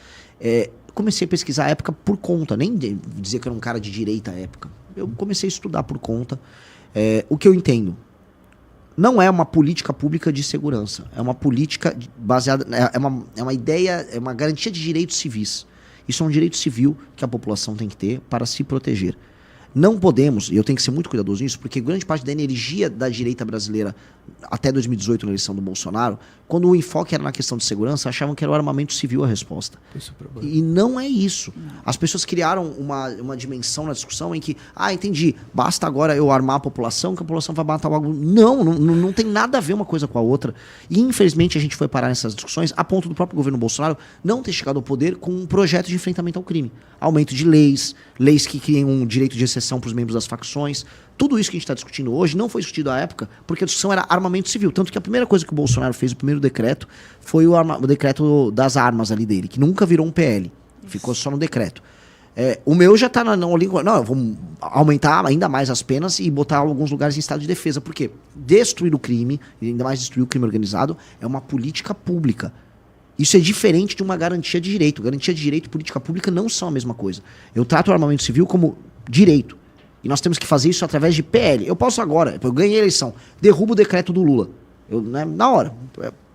Comecei a pesquisar a época por conta, nem dizer que era um cara de direita à época. Eu comecei a estudar por conta. O que eu entendo, não é uma política pública de segurança, é uma política baseada, é uma ideia, é uma garantia de direitos civis. Isso é um direito civil que a população tem que ter para se proteger. Não podemos, e eu tenho que ser muito cuidadoso nisso, porque grande parte da energia da direita brasileira até 2018, na eleição do Bolsonaro, quando o enfoque era na questão de segurança, achavam que era o armamento civil a resposta. E não é isso. As pessoas criaram uma dimensão na discussão em que, entendi, basta agora eu armar a população, que a população vai matar o bagulho. Não tem nada a ver uma coisa com a outra. E infelizmente a gente foi parar nessas discussões a ponto do próprio governo Bolsonaro não ter chegado ao poder com um projeto de enfrentamento ao crime. Aumento de leis que criem um direito de exceção para os membros das facções. Tudo isso que a gente está discutindo hoje não foi discutido à época, porque a discussão era armamento civil. Tanto que a primeira coisa que o Bolsonaro fez, o primeiro decreto, foi o decreto das armas ali dele, que nunca virou um PL. Ficou só no decreto. O meu já está eu vou aumentar ainda mais as penas e botar alguns lugares em estado de defesa. Por quê? Destruir o crime, e ainda mais destruir o crime organizado, é uma política pública. Isso é diferente de uma garantia de direito. Garantia de direito e política pública não são a mesma coisa. Eu trato o armamento civil como direito. E nós temos que fazer isso através de PL. Eu posso agora, eu ganhei a eleição, derrubo o decreto do Lula. Na hora.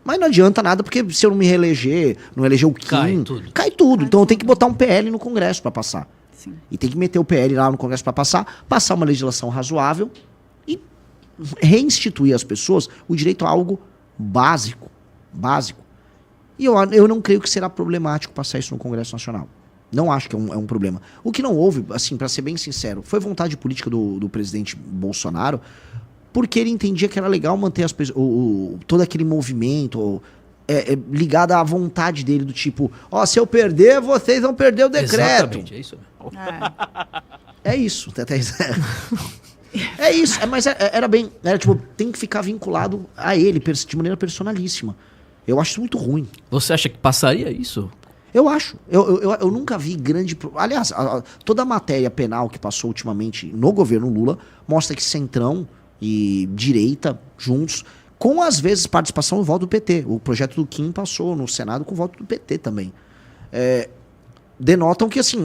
Mas não adianta nada, porque se eu não me reeleger, não eleger o Kim, cai tudo. Então eu tenho que botar um PL no Congresso para passar. Sim. E tem que meter o PL lá no Congresso para passar uma legislação razoável e reinstituir às pessoas o direito a algo básico. E eu não creio que será problemático passar isso no Congresso Nacional. Não acho que é um problema. O que não houve, assim, para ser bem sincero, foi vontade política do presidente Bolsonaro, porque ele entendia que era legal manter as pessoas, todo aquele movimento ligado à vontade dele, do tipo, se eu perder, vocês vão perder o decreto. Exatamente, é isso mesmo. É isso. É isso, mas era tipo, tem que ficar vinculado a ele de maneira personalíssima. Eu acho isso muito ruim. Você acha que passaria isso? Eu acho. Eu nunca vi grande... Aliás, toda a matéria penal que passou ultimamente no governo Lula mostra que Centrão e direita juntos, com às vezes participação no voto do PT. O projeto do Kim passou no Senado com o voto do PT também. Denotam que assim,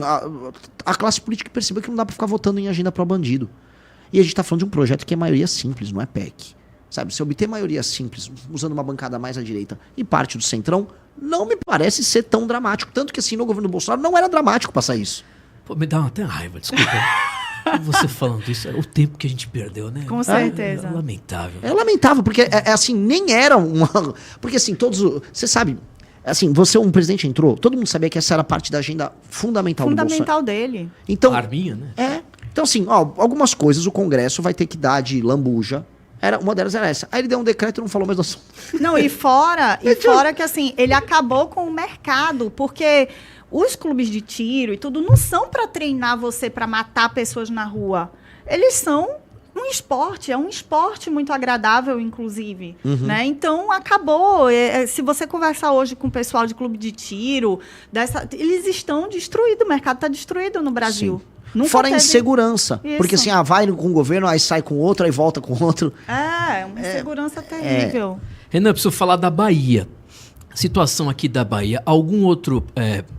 a classe política percebeu que não dá pra ficar votando em agenda pró-bandido. E a gente tá falando de um projeto que é maioria simples, não é PEC. Sabe, se obter maioria simples, usando uma bancada mais à direita e parte do Centrão, não me parece ser tão dramático. Tanto que assim, no governo do Bolsonaro não era dramático passar isso. Pô, me dá até raiva, desculpa. Você falando isso, o tempo que a gente perdeu, né? Com certeza. É lamentável. É lamentável, porque assim, nem era uma... Porque assim, você sabe, assim, um presidente entrou, todo mundo sabia que essa era parte da agenda fundamental do Bolsonaro. Dele. Então, a arminha, né? Então assim, algumas coisas o Congresso vai ter que dar de lambuja. Uma delas era essa. Aí ele deu um decreto e não falou mais do assunto. Não, e fora que assim, ele acabou com o mercado, porque os clubes de tiro e tudo não são para treinar você para matar pessoas na rua. Eles são um esporte, é um esporte muito agradável, inclusive. Né? Então, acabou. Se você conversar hoje com o pessoal de clube de tiro, eles estão destruídos, o mercado está destruído no Brasil. Fora a insegurança. Isso. Porque assim, vai com um governo, aí sai com outro, aí volta com outro. Uma insegurança terrível. Renan, eu preciso falar da Bahia. Situação aqui da Bahia. Algum outro...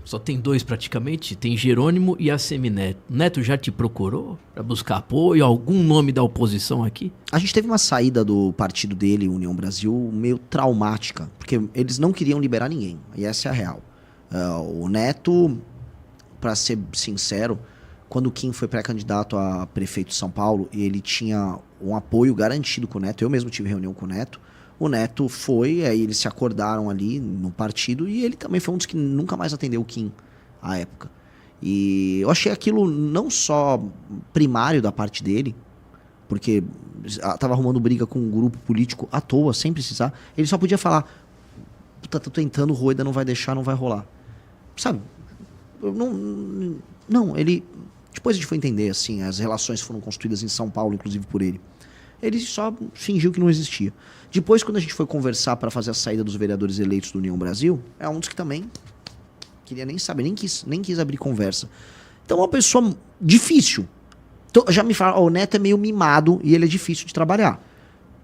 só tem dois praticamente. Tem Jerônimo e a Semineto. Neto já te procurou para buscar apoio? Algum nome da oposição aqui? A gente teve uma saída do partido dele, União Brasil, meio traumática. Porque eles não queriam liberar ninguém. E essa é a real. O Neto, para ser sincero... Quando o Kim foi pré-candidato a prefeito de São Paulo, ele tinha um apoio garantido com o Neto. Eu mesmo tive reunião com o Neto. O Neto foi, aí eles se acordaram ali no partido e ele também foi um dos que nunca mais atendeu o Kim à época. E eu achei aquilo não só primário da parte dele, porque estava arrumando briga com um grupo político à toa, sem precisar. Ele só podia falar, puta, tô tentando, o Rueda não vai deixar, não vai rolar. Sabe? Ele... Depois a gente foi entender, assim, as relações foram construídas em São Paulo, inclusive por ele. Ele só fingiu que não existia. Depois, quando a gente foi conversar para fazer a saída dos vereadores eleitos do União Brasil, é um dos que também queria nem saber, nem quis abrir conversa. Então é uma pessoa difícil. Já me falaram, o Neto é meio mimado e ele é difícil de trabalhar.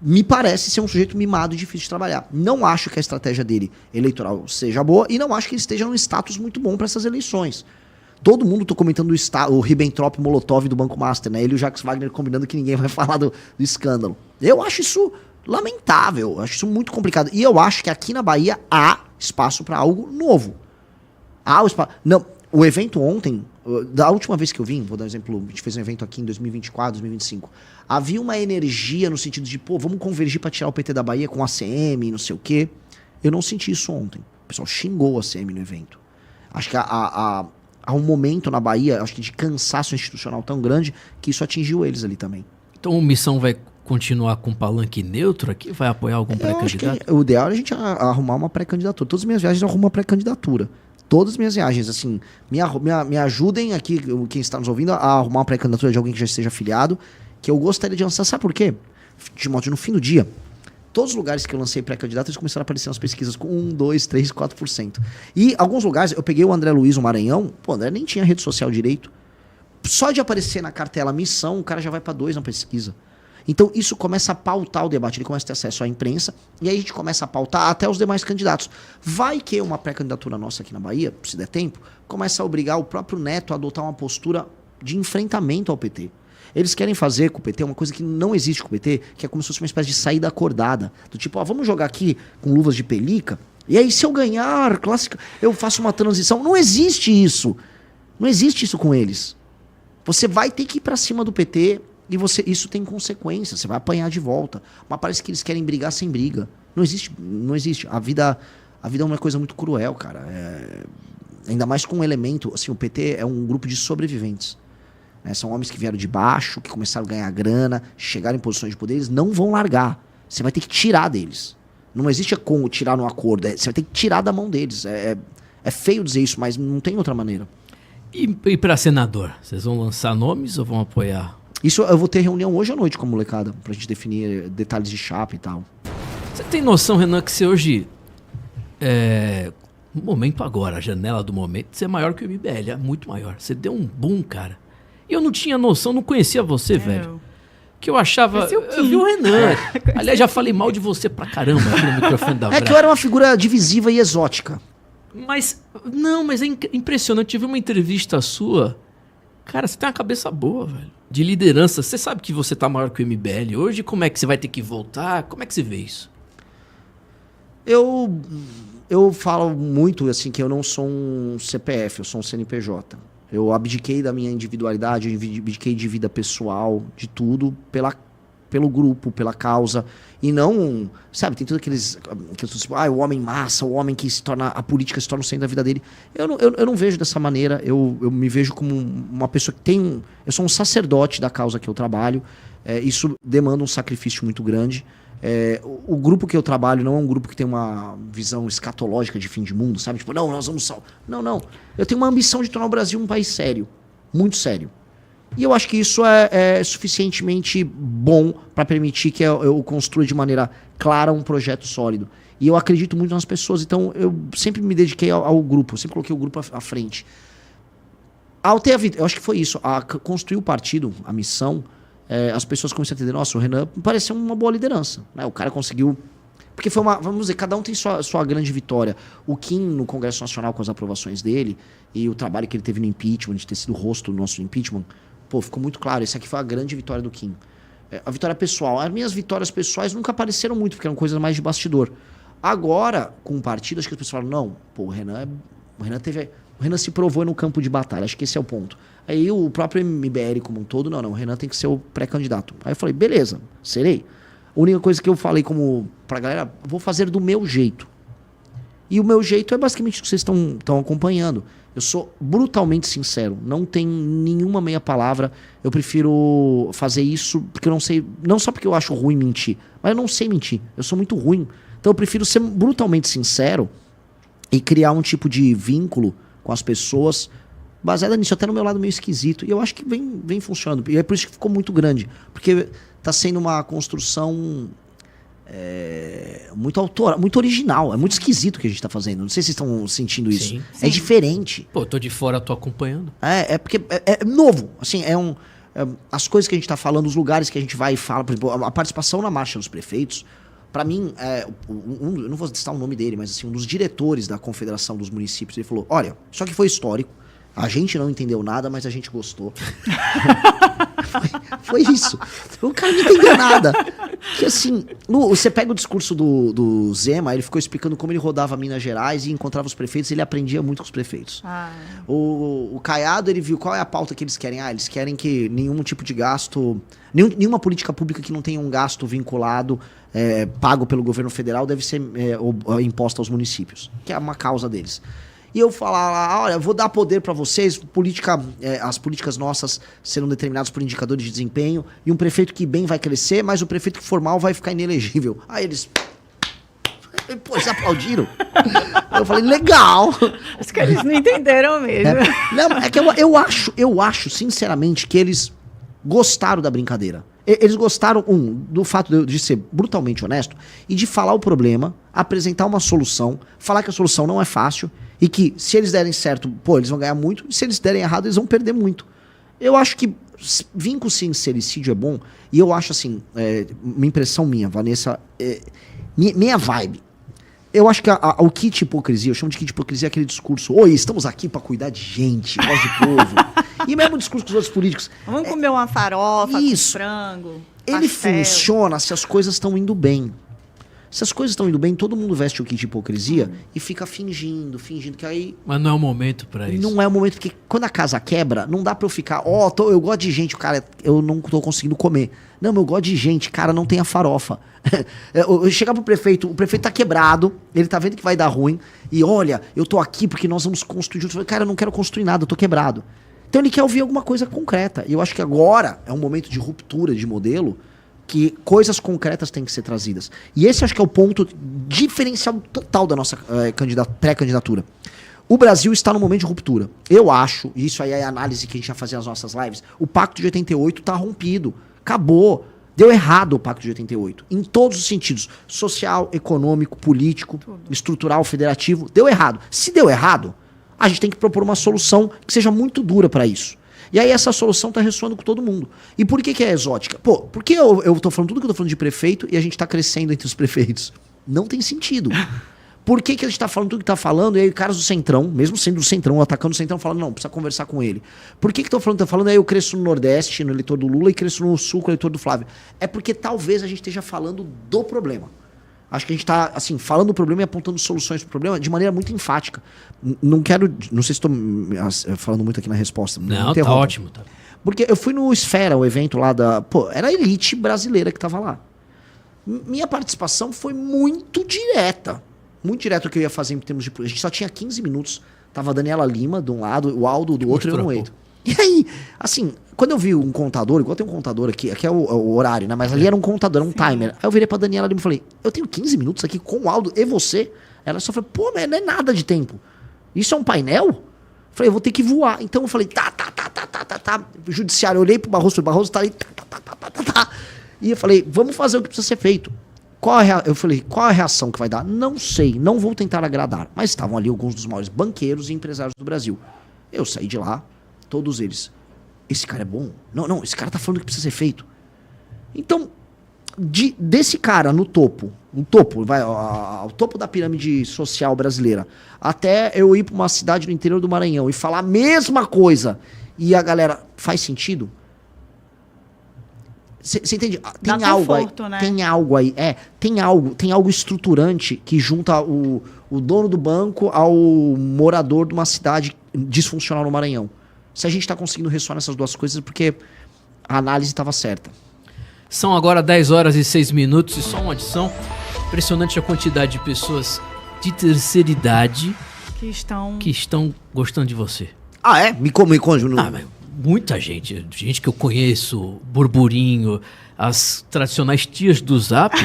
Me parece ser um sujeito mimado e difícil de trabalhar. Não acho que a estratégia dele eleitoral seja boa e não acho que ele esteja num status muito bom para essas eleições. Todo mundo tá comentando o Ribbentrop-Molotov do Banco Master, né? Ele e o Jacques Wagner combinando que ninguém vai falar do escândalo. Eu acho isso lamentável, acho isso muito complicado. E eu acho que aqui na Bahia há espaço para algo novo. Não, o evento ontem, da última vez que eu vim, vou dar um exemplo, a gente fez um evento aqui em 2024, 2025. Havia uma energia no sentido de, vamos convergir para tirar o PT da Bahia com a ACM, não sei o quê. Eu não senti isso ontem. O pessoal xingou a ACM no evento. Acho que há um momento na Bahia, acho que de cansaço institucional tão grande, que isso atingiu eles ali também. Então a Missão vai continuar com palanque neutro aqui? Vai apoiar algum pré-candidato? O ideal é a gente arrumar uma pré-candidatura. Todas as minhas viagens eu arrumo uma pré-candidatura. Todas as minhas viagens, assim, me ajudem aqui, quem está nos ouvindo, a arrumar uma pré-candidatura de alguém que já esteja afiliado, que eu gostaria de lançar. Sabe por quê? No fim do dia, todos os lugares que eu lancei pré-candidato, eles começaram a aparecer nas pesquisas com 1, 2, 3, 4%. E alguns lugares, eu peguei o André Luiz, o Maranhão, o André nem tinha rede social direito. Só de aparecer na cartela Missão, o cara já vai para 2 na pesquisa. Então isso começa a pautar o debate, ele começa a ter acesso à imprensa, e aí a gente começa a pautar até os demais candidatos. Vai que uma pré-candidatura nossa aqui na Bahia, se der tempo, começa a obrigar o próprio Neto a adotar uma postura de enfrentamento ao PT. Eles querem fazer com o PT uma coisa que não existe com o PT, que é como se fosse uma espécie de saída acordada. Do tipo, vamos jogar aqui com luvas de pelica, e aí se eu ganhar, clássica, eu faço uma transição. Não existe isso. Não existe isso com eles. Você vai ter que ir pra cima do PT e isso tem consequências. Você vai apanhar de volta. Mas parece que eles querem brigar sem briga. Não existe. Não existe. A vida é uma coisa muito cruel, cara. Ainda mais com um elemento. Assim, o PT é um grupo de sobreviventes. Né? São homens que vieram de baixo, que começaram a ganhar grana, chegaram em posições de poder, eles não vão largar. Você vai ter que tirar deles. Não existe como tirar no acordo. Você vai ter que tirar da mão deles. É feio dizer isso, mas não tem outra maneira. E para senador? Vocês vão lançar nomes ou vão apoiar? Isso eu vou ter reunião hoje à noite com a molecada, pra gente definir detalhes de chapa e tal. Você tem noção, Renan, que você hoje, no momento agora, a janela do momento, você é maior que o MBL, é muito maior. Você deu um boom, cara. E eu não tinha noção, não conhecia você, velho. Que eu achava... Eu vi o Renan. Aliás, já falei mal de você pra caramba aqui no microfone da Brava. Que eu era uma figura divisiva e exótica. Mas é impressionante. Eu vi uma entrevista sua. Cara, você tem uma cabeça boa, velho. De liderança. Você sabe que você tá maior que o MBL. Hoje, como é que você vai ter que voltar? Como é que você vê isso? Eu falo muito, assim, que eu não sou um CPF, eu sou um CNPJ. Eu abdiquei da minha individualidade, eu abdiquei de vida pessoal, de tudo, pelo grupo, pela causa. E não, sabe, tem todos aqueles tipo, o homem massa, o homem que a política se torna o centro da vida dele. Eu não vejo dessa maneira, eu me vejo como uma pessoa que eu sou um sacerdote da causa que eu trabalho, isso demanda um sacrifício muito grande. O grupo que eu trabalho não é um grupo que tem uma visão escatológica de fim de mundo, sabe? Tipo, não, nós vamos salvar. Não. Eu tenho uma ambição de tornar o Brasil um país sério, muito sério. E eu acho que isso é suficientemente bom para permitir que eu construa de maneira clara um projeto sólido. E eu acredito muito nas pessoas, então eu sempre me dediquei ao grupo, eu sempre coloquei o grupo à frente. Eu acho que foi isso, a construir o partido, a missão, as pessoas começaram a entender, nossa, o Renan me pareceu uma boa liderança. Né? O cara conseguiu... Porque foi vamos dizer, cada um tem sua grande vitória. O Kim, no Congresso Nacional, com as aprovações dele, e o trabalho que ele teve no impeachment, de ter sido o rosto do nosso impeachment, ficou muito claro, esse aqui foi a grande vitória do Kim. A vitória pessoal. As minhas vitórias pessoais nunca apareceram muito, porque eram coisas mais de bastidor. Agora, com o partido, acho que as pessoas falam, não, o Renan se provou no campo de batalha, acho que esse é o ponto. Aí o próprio MBL como um todo, não, o Renan tem que ser o pré-candidato. Aí eu falei, beleza, serei. A única coisa que eu falei pra galera, vou fazer do meu jeito. E o meu jeito é basicamente o que vocês estão acompanhando. Eu sou brutalmente sincero, não tem nenhuma meia palavra. Eu prefiro fazer isso porque eu não sei, não só porque eu acho ruim mentir, mas eu não sei mentir, eu sou muito ruim. Então eu prefiro ser brutalmente sincero e criar um tipo de vínculo com as pessoas baseada nisso, até no meu lado meio esquisito. E eu acho que vem funcionando. E é por isso que ficou muito grande, porque tá sendo uma construção muito original. É muito esquisito o que a gente tá fazendo. Não sei se vocês estão sentindo isso. Sim. É diferente. Pô, tô de fora, tô acompanhando. Porque é novo. Assim, as coisas que a gente tá falando, os lugares que a gente vai e fala, por exemplo, a participação na Marcha dos Prefeitos, pra mim, eu não vou citar o nome dele, mas assim, um dos diretores da Confederação dos Municípios, ele falou, olha, isso aqui foi histórico, a gente não entendeu nada, mas a gente gostou. Foi isso. O cara não entendeu nada. Que assim, você pega o discurso do Zema, ele ficou explicando como ele rodava Minas Gerais e encontrava os prefeitos, ele aprendia muito com os prefeitos. O Caiado, ele viu qual é a pauta que eles querem. Eles querem que nenhum tipo de gasto, nenhuma política pública que não tenha um gasto vinculado, pago pelo governo federal, deve ser imposta aos municípios, que é uma causa deles. E eu falar lá, olha, vou dar poder para vocês, as políticas nossas serão determinadas por indicadores de desempenho, e um prefeito que bem vai crescer, mas o prefeito que for mal vai ficar inelegível. Aí eles... Pô, eles aplaudiram. Eu falei, legal. Acho que eles não entenderam mesmo. Não, é que eu acho, sinceramente, que eles gostaram da brincadeira. Eles gostaram, do fato de ser brutalmente honesto e de falar o problema, apresentar uma solução, falar que a solução não é fácil e que se eles derem certo, eles vão ganhar muito, e se eles derem errado, eles vão perder muito. Eu acho que vir com sincericídio é bom. E eu acho assim, uma impressão minha, Vanessa, minha vibe. Eu acho que o kit hipocrisia, eu chamo de kit hipocrisia aquele discurso, oi, estamos aqui pra cuidar de gente, voz de povo. E mesmo o discurso dos outros políticos. Vamos comer uma farofa Isso. com frango, Ele pastel. funciona se as coisas estão indo bem. Se as coisas estão indo bem, todo mundo veste o kit de hipocrisia e fica fingindo, que aí... Mas não é o momento pra isso. Não é o momento, porque quando a casa quebra, não dá pra eu ficar, eu gosto de gente, cara, eu não tô conseguindo comer. Não, eu gosto de gente, cara, não tem a farofa. Eu chegar pro prefeito, o prefeito tá quebrado, ele tá vendo que vai dar ruim, e olha, eu tô aqui porque nós vamos construir juntos. Eu falei, cara, eu não quero construir nada, eu tô quebrado. Então ele quer ouvir alguma coisa concreta. E eu acho que agora é um momento de ruptura de modelo, que coisas concretas têm que ser trazidas. E esse acho que é o ponto diferencial total da nossa pré-candidatura. O Brasil está num momento de ruptura. Eu acho, e isso aí é a análise que a gente já fazia nas nossas lives, o Pacto de 88 está rompido. Acabou. Deu errado o Pacto de 88. Em todos os sentidos. Social, econômico, político, estrutural, federativo. Deu errado. Se deu errado, a gente tem que propor uma solução que seja muito dura para isso. E aí essa solução tá ressoando com todo mundo. E por que é exótica? Pô, por que eu tô falando tudo que eu tô falando de prefeito e a gente tá crescendo entre os prefeitos? Não tem sentido. Por que a gente tá falando tudo que tá falando e aí caras do Centrão, mesmo sendo do Centrão, atacando o Centrão, falando, não, precisa conversar com ele. Por que tô falando aí eu cresço no Nordeste, no eleitor do Lula, e cresço no Sul com o eleitor do Flávio? É porque talvez a gente esteja falando do problema. Acho que a gente tá, assim, falando do problema e apontando soluções pro problema de maneira muito enfática. Não sei se estou falando muito aqui na resposta. Não, tá ótimo. Tá. Porque eu fui no Esfera, o evento lá da... Pô, era a elite brasileira que tava lá. Minha participação foi muito direta. Muito direto o que eu ia fazer em termos de... A gente só tinha 15 minutos. Tava a Daniela Lima de um lado, o Aldo do outro e eu não entro. E aí, assim, quando eu vi um contador, igual tem um contador aqui é o horário, né? Mas ali era um contador, era um timer. Aí eu virei pra Daniela Lima e falei, eu tenho 15 minutos aqui com o Aldo e você? Ela só falou, pô, mas não é nada de tempo. Isso é um painel? Falei, eu vou ter que voar. Então eu falei, tá. Judiciário, eu olhei pro Barroso, tá ali, tá. E eu falei, vamos fazer o que precisa ser feito. Eu falei, qual a reação que vai dar? Não sei, não vou tentar agradar. Mas estavam ali alguns dos maiores banqueiros e empresários do Brasil. Eu saí de lá, todos eles. Esse cara é bom? Não, esse cara tá falando que precisa ser feito. Então, desse cara no topo, ao topo da pirâmide social brasileira, até eu ir pra uma cidade no interior do Maranhão e falar a mesma coisa, e a galera, faz sentido? Você entende? Tem algo conforto, aí, né? Tem algo estruturante que junta o dono do banco ao morador de uma cidade disfuncional no Maranhão. Se a gente está conseguindo ressoar nessas duas coisas, é porque a análise estava certa. São agora 10 horas e 6 minutos e só uma adição. Impressionante a quantidade de pessoas de terceira idade que estão gostando de você. Ah, é? Me conte. Mas muita gente que eu conheço, burburinho, as tradicionais tias do Zap,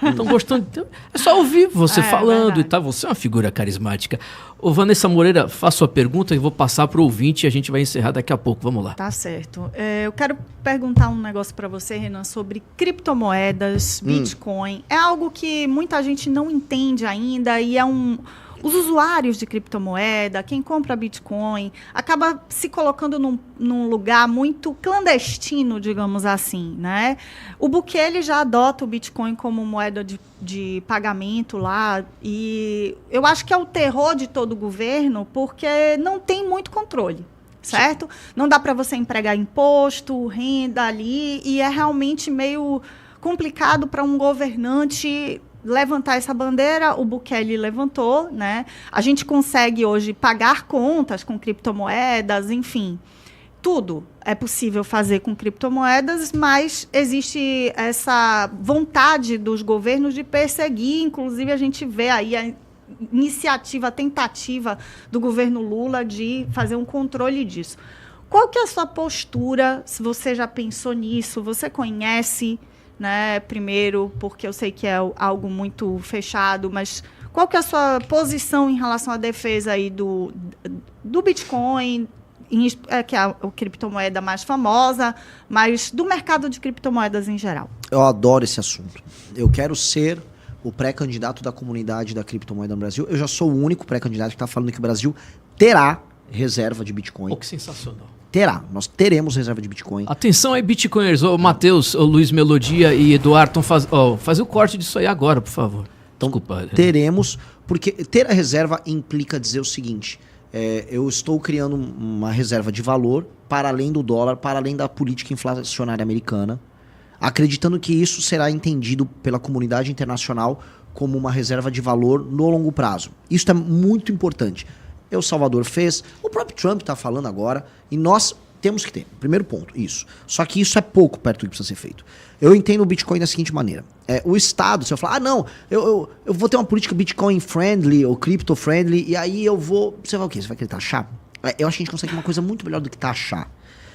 estão gostando. É só ouvir você falando e tal. Você é uma figura carismática. Ô, Vanessa Moreira, faço a pergunta e vou passar para o ouvinte e a gente vai encerrar daqui a pouco. Vamos lá. Tá certo. Eu quero perguntar um negócio para você, Renan, sobre criptomoedas, Bitcoin. É algo que muita gente não entende ainda e os usuários de criptomoeda, quem compra Bitcoin, acaba se colocando num lugar muito clandestino, digamos assim, né? O Bukele já adota o Bitcoin como moeda de pagamento lá, e eu acho que é o terror de todo o governo, porque não tem muito controle, certo? Não dá para você empregar imposto, renda ali, e é realmente meio complicado para um governante levantar essa bandeira. O Bukele levantou, né? A gente consegue hoje pagar contas com criptomoedas, enfim. Tudo é possível fazer com criptomoedas, mas existe essa vontade dos governos de perseguir. Inclusive, a gente vê aí a iniciativa, a tentativa do governo Lula de fazer um controle disso. Qual que é a sua postura, se você já pensou nisso? Você conhece, né, primeiro, porque eu sei que é algo muito fechado, mas qual que é a sua posição em relação à defesa aí do Bitcoin, que é a criptomoeda mais famosa, mas do mercado de criptomoedas em geral? Eu adoro esse assunto. Eu quero ser o pré-candidato da comunidade da criptomoeda no Brasil. Eu já sou o único pré-candidato que está falando que o Brasil terá reserva de Bitcoin. Oh, que sensacional. Nós teremos reserva de Bitcoin. Atenção aí, Bitcoiners. Ô, Matheus, ô, Luiz Melodia e Eduardo, faz o corte disso aí agora, por favor. Então, Desculpa. teremos, porque ter a reserva implica dizer o seguinte, eu estou criando uma reserva de valor para além do dólar, para além da política inflacionária americana, acreditando que isso será entendido pela comunidade internacional como uma reserva de valor no longo prazo. Isso é muito importante. O Salvador fez, o próprio Trump está falando agora, e nós temos que ter. Primeiro ponto, isso. Só que isso é pouco perto do que precisa ser feito. Eu entendo o Bitcoin da seguinte maneira. O Estado, se eu falar, não, eu vou ter uma política Bitcoin friendly ou crypto friendly, e aí eu vou... Você vai o quê? Você vai querer taxar? Eu acho que a gente consegue uma coisa muito melhor do que taxar.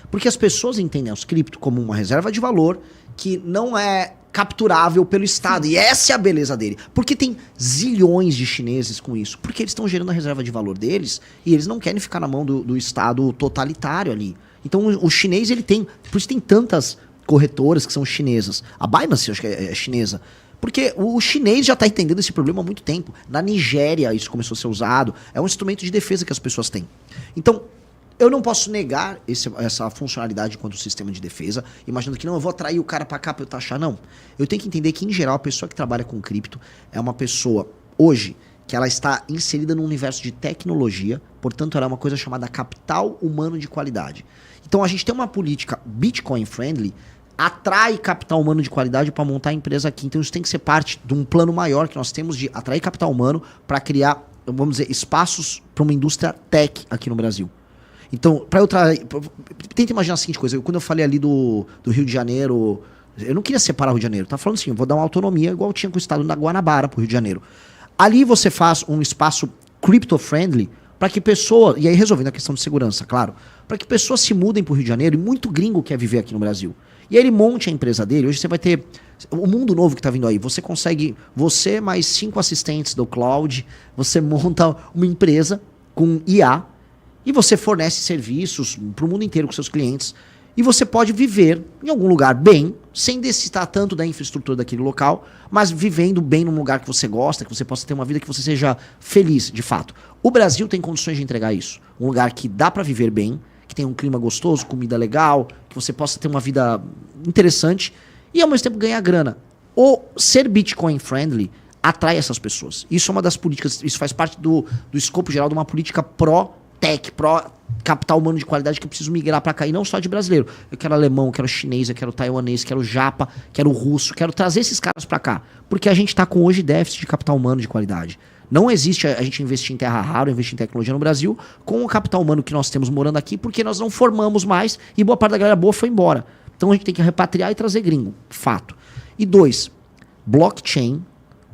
Porque as pessoas entendem os cripto como uma reserva de valor que não é capturável pelo Estado. E essa é a beleza dele. Porque tem zilhões de chineses com isso. Porque eles estão gerando a reserva de valor deles e eles não querem ficar na mão do Estado totalitário ali. Então o chinês, ele tem... Por isso tem tantas corretoras que são chinesas. A Binance, eu acho que é chinesa. Porque o chinês já está entendendo esse problema há muito tempo. Na Nigéria isso começou a ser usado. É um instrumento de defesa que as pessoas têm. Então... Eu não posso negar essa funcionalidade enquanto sistema de defesa, imaginando que não, eu vou atrair o cara para cá para eu taxar. Não. Eu tenho que entender que, em geral, a pessoa que trabalha com cripto é uma pessoa, hoje, que ela está inserida num universo de tecnologia, portanto, ela é uma coisa chamada capital humano de qualidade. Então, a gente tem uma política Bitcoin friendly, atrai capital humano de qualidade para montar a empresa aqui. Então, isso tem que ser parte de um plano maior que nós temos de atrair capital humano para criar, vamos dizer, espaços para uma indústria tech aqui no Brasil. Então, tenta imaginar a seguinte coisa, quando eu falei ali do Rio de Janeiro, eu não queria separar o Rio de Janeiro, eu tava falando assim, eu vou dar uma autonomia igual tinha com o estado da Guanabara pro Rio de Janeiro. Ali você faz um espaço crypto-friendly para que pessoas, e aí resolvendo a questão de segurança, claro, para que pessoas se mudem pro Rio de Janeiro, e muito gringo quer viver aqui no Brasil. E aí ele monte a empresa dele, hoje você vai ter o mundo novo que tá vindo aí, você consegue, você mais 5 assistentes do cloud, você monta uma empresa com IA, e você fornece serviços para o mundo inteiro com seus clientes. E você pode viver em algum lugar bem, sem necessitar tanto da infraestrutura daquele local, mas vivendo bem num lugar que você gosta, que você possa ter uma vida que você seja feliz, de fato. O Brasil tem condições de entregar isso. Um lugar que dá para viver bem, que tem um clima gostoso, comida legal, que você possa ter uma vida interessante e ao mesmo tempo ganhar grana. O ser Bitcoin friendly atrai essas pessoas. Isso é uma das políticas, isso faz parte do escopo geral de uma política pró-tech, pró-capital humano de qualidade que eu preciso migrar pra cá, e não só de brasileiro. Eu quero alemão, eu quero chinês, eu quero taiwanês, quero japa, quero russo, quero trazer esses caras pra cá. Porque a gente tá com hoje déficit de capital humano de qualidade. Não existe a gente investir em terra rara, investir em tecnologia no Brasil, com o capital humano que nós temos morando aqui, porque nós não formamos mais e boa parte da galera boa foi embora. Então a gente tem que repatriar e trazer gringo. Fato. E 2, blockchain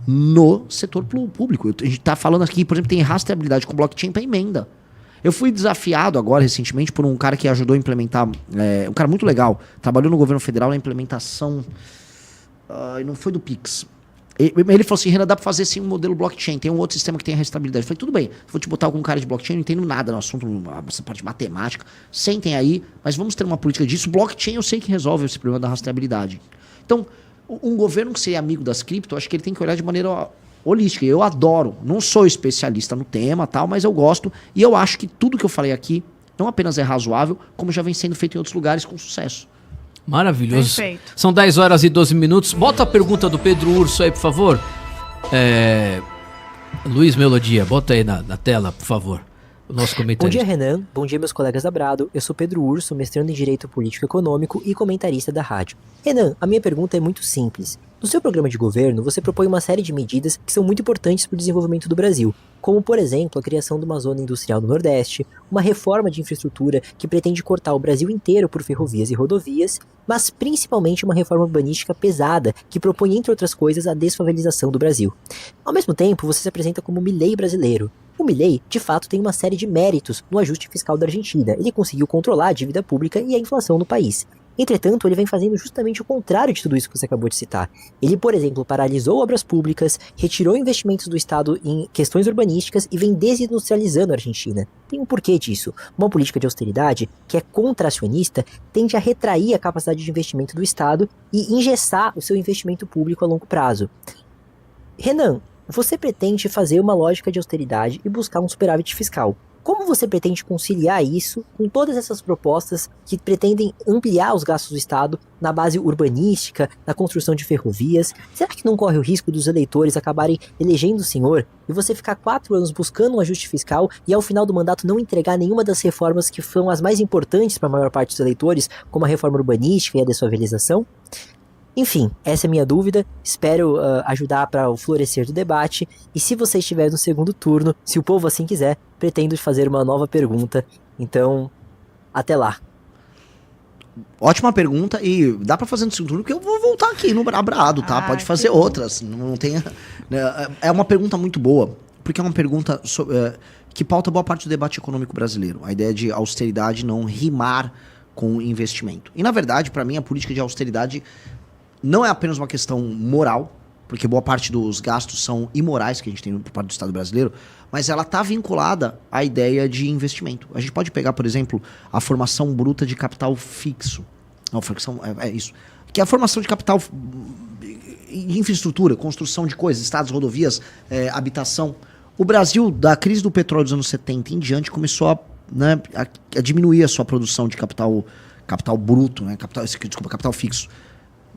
no setor público. A gente tá falando aqui, por exemplo, tem rastreabilidade com blockchain para emenda. Eu fui desafiado agora, recentemente, por um cara que ajudou a implementar, um cara muito legal, trabalhou no governo federal na implementação, não foi do Pix. Ele falou assim, Renan, dá pra fazer sim um modelo blockchain, tem um outro sistema que tem a rastreabilidade. Eu falei, tudo bem, vou te botar algum cara de blockchain, não entendo nada no assunto, essa parte de matemática, sentem aí, mas vamos ter uma política disso. Blockchain eu sei que resolve esse problema da rastreabilidade. Então, um governo que seja amigo das cripto, eu acho que ele tem que olhar de maneira holística. Eu adoro, não sou especialista no tema, tal, mas eu gosto, e eu acho que tudo que eu falei aqui não apenas é razoável, como já vem sendo feito em outros lugares com sucesso. Maravilhoso. Perfeito. São 10 horas e 12 minutos. Bota a pergunta do Pedro Urso aí, por favor. Luiz Melodia, bota aí na tela, por favor. O nosso comentário. Bom dia, Renan. Bom dia, meus colegas da Brado. Eu sou Pedro Urso, mestrando em Direito Político e Econômico e comentarista da rádio. Renan, a minha pergunta é muito simples. No seu programa de governo, você propõe uma série de medidas que são muito importantes para o desenvolvimento do Brasil, como, por exemplo, a criação de uma zona industrial no Nordeste, uma reforma de infraestrutura que pretende cortar o Brasil inteiro por ferrovias e rodovias, mas principalmente uma reforma urbanística pesada que propõe, entre outras coisas, a desfavelização do Brasil. Ao mesmo tempo, você se apresenta como o Milei brasileiro. O Milei, de fato, tem uma série de méritos no ajuste fiscal da Argentina. Ele conseguiu controlar a dívida pública e a inflação no país. Entretanto, ele vem fazendo justamente o contrário de tudo isso que você acabou de citar. Ele, por exemplo, paralisou obras públicas, retirou investimentos do Estado em questões urbanísticas e vem desindustrializando a Argentina. Tem um porquê disso. Uma política de austeridade, que é contracionista, tende a retrair a capacidade de investimento do Estado e engessar o seu investimento público a longo prazo. Renan, você pretende fazer uma lógica de austeridade e buscar um superávit fiscal. Como você pretende conciliar isso com todas essas propostas que pretendem ampliar os gastos do Estado na base urbanística, na construção de ferrovias? Será que não corre o risco dos eleitores acabarem elegendo o senhor e você ficar 4 anos buscando um ajuste fiscal e ao final do mandato não entregar nenhuma das reformas que foram as mais importantes para a maior parte dos eleitores, como a reforma urbanística e a dessuavização? Enfim, essa é a minha dúvida, espero ajudar para o florescer do debate, e se você estiver no segundo turno, se o povo assim quiser, pretendo fazer uma nova pergunta, então, até lá. Ótima pergunta, e dá pra fazer no segundo turno, porque eu vou voltar aqui no Brado, tá? Pode fazer outras, não tem... É uma pergunta muito boa, porque é uma pergunta que pauta boa parte do debate econômico brasileiro, a ideia de austeridade não rimar com investimento. E, na verdade, para mim, a política de austeridade não é apenas uma questão moral, porque boa parte dos gastos são imorais que a gente tem por parte do Estado brasileiro, mas ela está vinculada à ideia de investimento. A gente pode pegar, por exemplo, a formação bruta de capital fixo. Não, é isso. Que é a formação de capital em infraestrutura, construção de coisas, estados, rodovias, habitação. O Brasil, da crise do petróleo dos anos 70 em diante, começou a diminuir a sua produção de capital bruto, né? Capital fixo.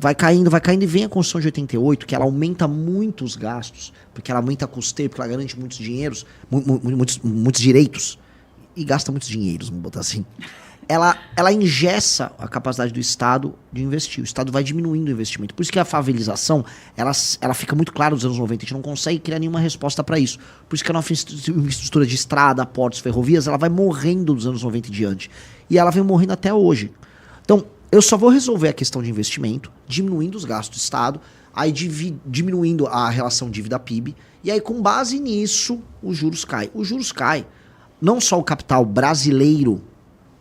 Vai caindo e vem a Constituição de 88, que ela aumenta muito os gastos, porque ela aumenta custeio, porque ela garante muitos dinheiros, muitos direitos, e gasta muitos dinheiros, vamos botar assim. Ela engessa a capacidade do Estado de investir. O Estado vai diminuindo o investimento. Por isso que a favelização, ela fica muito clara nos anos 90. A gente não consegue criar nenhuma resposta para isso. Por isso que a nossa infraestrutura de estrada, portos, ferrovias, ela vai morrendo dos anos 90 e diante. E ela vem morrendo até hoje. Então, eu só vou resolver a questão de investimento, diminuindo os gastos do Estado, aí diminuindo a relação dívida-PIB, e aí com base nisso, os juros caem. Os juros caem, não só o capital brasileiro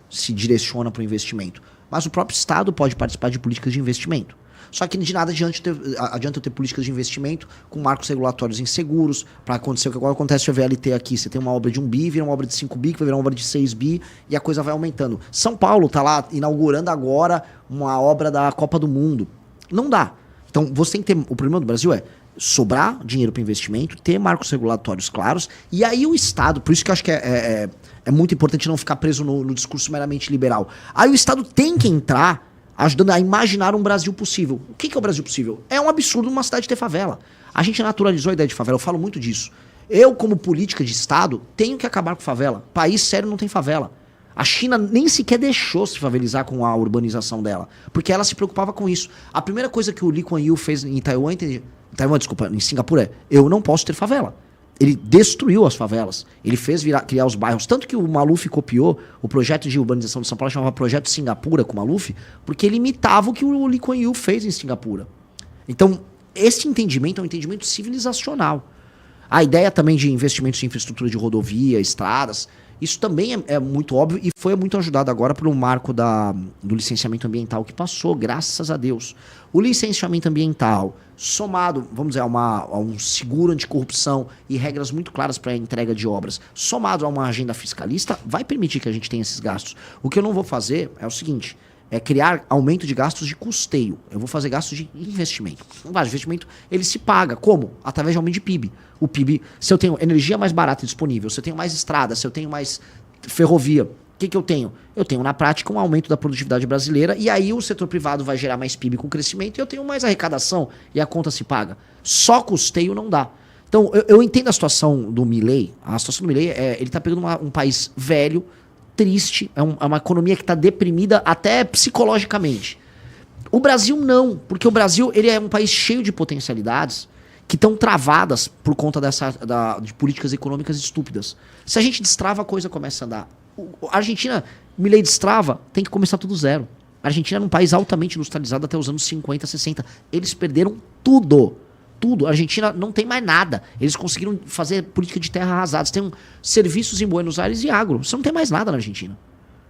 se direciona para o investimento, mas o próprio Estado pode participar de políticas de investimento. Só que de nada adianta eu ter políticas de investimento com marcos regulatórios inseguros, para acontecer o que agora acontece com a VLT aqui. Você tem uma obra de 1 bi, vira uma obra de 5 bi, que vai virar uma obra de 6 bi, e a coisa vai aumentando. São Paulo tá lá inaugurando agora uma obra da Copa do Mundo. Não dá. Então você tem que ter... O problema do Brasil é sobrar dinheiro para investimento, ter marcos regulatórios claros, e aí o Estado, por isso que eu acho que é muito importante não ficar preso no discurso meramente liberal. Aí o Estado tem que entrar ajudando a imaginar um Brasil possível. O que é o Brasil possível? É um absurdo numa cidade ter favela. A gente naturalizou a ideia de favela, eu falo muito disso. Eu, como política de Estado, tenho que acabar com favela. País sério não tem favela. A China nem sequer deixou se favelizar com a urbanização dela, porque ela se preocupava com isso. A primeira coisa que o Lee Kuan Yew fez em em Singapura eu não posso ter favela. Ele destruiu as favelas. Ele fez criar os bairros. Tanto que o Maluf copiou o projeto de urbanização de São Paulo, chamava Projeto Singapura com o Maluf, porque ele imitava o que o Lee Kuan Yew fez em Singapura. Então, esse entendimento é um entendimento civilizacional. A ideia também de investimentos em infraestrutura de rodovia, estradas, isso também é muito óbvio e foi muito ajudado agora pelo marco do licenciamento ambiental que passou, graças a Deus. O licenciamento ambiental, somado, vamos dizer, a um seguro anticorrupção e regras muito claras para a entrega de obras, somado a uma agenda fiscalista, vai permitir que a gente tenha esses gastos. O que eu não vou fazer é o seguinte, é criar aumento de gastos de custeio. Eu vou fazer gastos de investimento. O investimento, ele se paga. Como? Através de aumento de PIB. O PIB, se eu tenho energia mais barata disponível, se eu tenho mais estradas, se eu tenho mais ferrovia, o que eu tenho? Eu tenho, na prática, um aumento da produtividade brasileira e aí o setor privado vai gerar mais PIB com crescimento e eu tenho mais arrecadação e a conta se paga. Só custeio não dá. Então, eu entendo a situação do Milei. A situação do Milei ele está pegando um país velho, triste, é uma economia que está deprimida até psicologicamente. O Brasil não, porque o Brasil ele é um país cheio de potencialidades que estão travadas por conta de políticas econômicas estúpidas. Se a gente destrava, a coisa começa a andar. A Argentina, Milei destrava, tem que começar tudo zero. A Argentina é um país altamente industrializado até os anos 50, 60. Eles perderam tudo. Tudo. A Argentina não tem mais nada. Eles conseguiram fazer política de terra arrasada. Você tem serviços em Buenos Aires e agro. Você não tem mais nada na Argentina.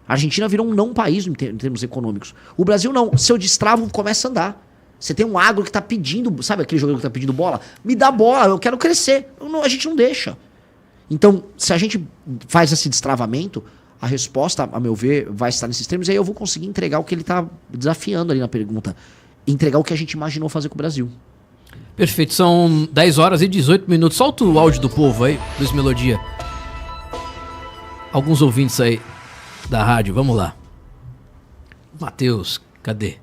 A Argentina virou um não país em termos econômicos. O Brasil não. Se eu destravo, começa a andar. Você tem um agro que tá pedindo... Sabe aquele jogador que tá pedindo bola? Me dá bola, eu quero crescer. A gente não deixa. Então, se a gente faz esse destravamento, a resposta, a meu ver, vai estar nesses termos. E aí eu vou conseguir entregar o que ele tá desafiando ali na pergunta. Entregar o que a gente imaginou fazer com o Brasil. Perfeito, são 10 horas e 18 minutos. Solta o áudio do povo aí, Luiz Melodia. alguns ouvintes aí da rádio, vamos lá. Matheus, cadê?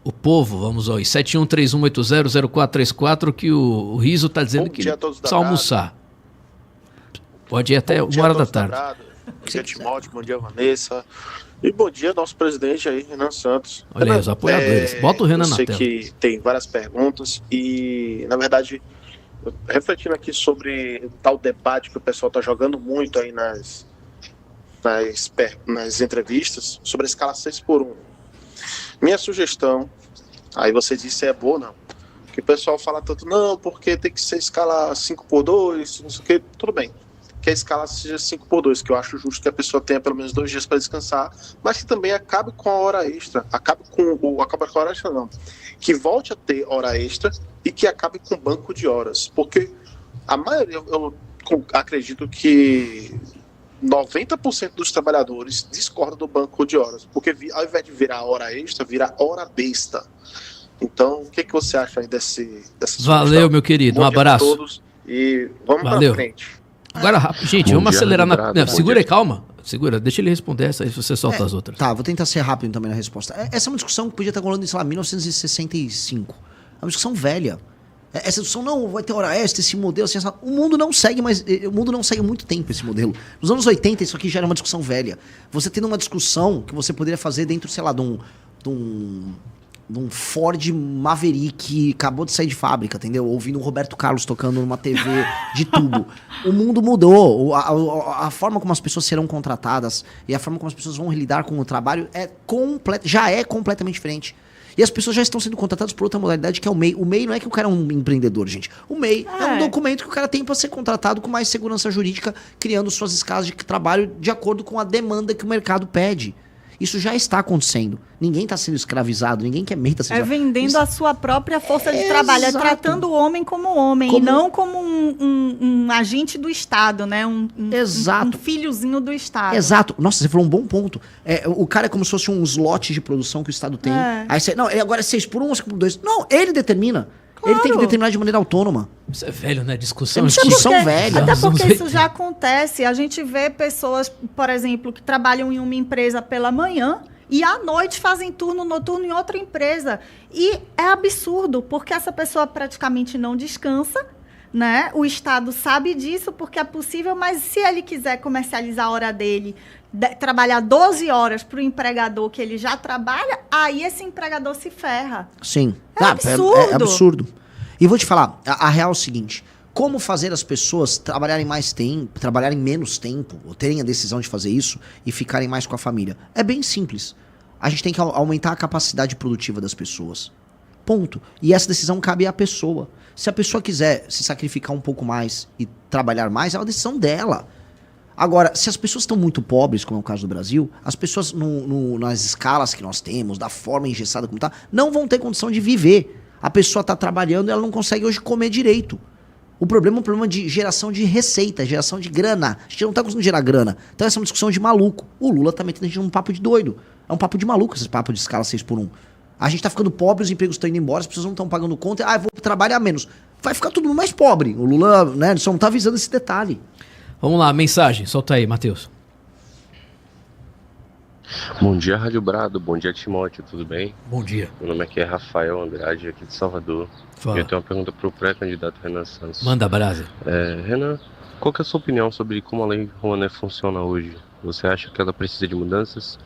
O povo, vamos ao 7131800434, que o Riso tá dizendo que precisa almoçar. Pode ir até 1h da tarde. Bom dia, Timóteo, bom dia, Vanessa. E bom dia, nosso presidente aí, Renan Santos. Olha aí, os apoiadores. Bota o Renan na tela. Eu sei que tem várias perguntas e, na verdade, refletindo aqui sobre tal debate que o pessoal está jogando muito aí nas entrevistas, sobre a escala 6x1. Minha sugestão, aí você disse se é boa ou não, que o pessoal fala tanto, não, porque tem que ser escala 5x2, não sei o que, tudo bem. Que a escala seja 5x2, que eu acho justo que a pessoa tenha pelo menos 2 dias para descansar, mas que também acabe com a hora extra, acabe com a hora extra não, que volte a ter hora extra e que acabe com banco de horas, porque a maioria, eu acredito que 90% dos trabalhadores discordam do banco de horas, porque ao invés de virar hora extra, vira hora besta. Então, o que você acha aí dessa Valeu, meu querido, um abraço. A todos e vamos pra frente. Agora, gente, vamos acelerar na... Não, segura aí, calma. Segura, deixa ele responder essa aí, se você solta as outras. Tá, vou tentar ser rápido também na resposta. Essa é uma discussão que podia estar rolando em, sei lá, 1965. É uma discussão velha. Essa discussão, não, vai ter hora extra, esse modelo, assim, o mundo não segue há muito tempo esse modelo. Nos anos 80, isso aqui já era uma discussão velha. Você tendo uma discussão que você poderia fazer dentro, sei lá, de um Ford Maverick que acabou de sair de fábrica, entendeu? Ouvindo o Roberto Carlos tocando numa TV de tubo. O mundo mudou. A forma como as pessoas serão contratadas e a forma como as pessoas vão lidar com o trabalho já é completamente diferente. E as pessoas já estão sendo contratadas por outra modalidade, que é o MEI. O MEI não é que o cara é um empreendedor, gente. O MEI é um documento que o cara tem para ser contratado com mais segurança jurídica, criando suas escalas de trabalho de acordo com a demanda que o mercado pede. Isso já está acontecendo. Ninguém está sendo escravizado, ninguém que é MEI está sendo escravizado. Vendendo a sua própria força de trabalho, é tratando o homem como homem, e não como um agente do Estado, né? Um filhozinho do Estado. Exato. Nossa, você falou um bom ponto. O cara é como se fosse um slot de produção que o Estado tem. Aí você, não, ele agora é 6x1 ou 5x2. Não, ele determina. Claro. Ele tem que determinar de maneira autônoma. Isso é velho, né? Discussão velha. Até porque isso já acontece. A gente vê pessoas, por exemplo, que trabalham em uma empresa pela manhã e à noite fazem turno noturno em outra empresa. E é absurdo, porque essa pessoa praticamente não descansa, né? O Estado sabe disso porque é possível, mas se ele quiser comercializar a hora dele, trabalhar 12 horas para o empregador que ele já trabalha, aí esse empregador se ferra. Sim. Absurdo. É absurdo. E vou te falar, a real é o seguinte, como fazer as pessoas trabalharem mais tempo, trabalharem menos tempo, ou terem a decisão de fazer isso e ficarem mais com a família? É bem simples. A gente tem que aumentar a capacidade produtiva das pessoas. Ponto. E essa decisão cabe à pessoa. Se a pessoa quiser se sacrificar um pouco mais e trabalhar mais, é uma decisão dela. Agora, se as pessoas estão muito pobres, como é o caso do Brasil, as pessoas nas escalas que nós temos, da forma engessada como está, não vão ter condição de viver. A pessoa está trabalhando e ela não consegue hoje comer direito. O problema é um problema de geração de receita, geração de grana. A gente não está conseguindo gerar grana. Então essa é uma discussão de maluco. O Lula está metendo a gente num papo de doido. É um papo de maluco esse papo de escala 6x1. A gente está ficando pobre, os empregos estão indo embora, as pessoas não estão pagando conta. Eu vou trabalhar menos. Vai ficar todo mundo mais pobre. O Lula, né, só não está avisando esse detalhe. Vamos lá, mensagem. Solta aí, Matheus. Bom dia, Rádio Brado. Bom dia, Timóteo. Tudo bem? Bom dia. Meu nome aqui é Rafael Andrade, aqui de Salvador. Fala. E eu tenho uma pergunta para o pré-candidato Renan Santos. Manda brasa. Renan, qual que é a sua opinião sobre como a Lei Rouanet funciona hoje? Você acha que ela precisa de mudanças?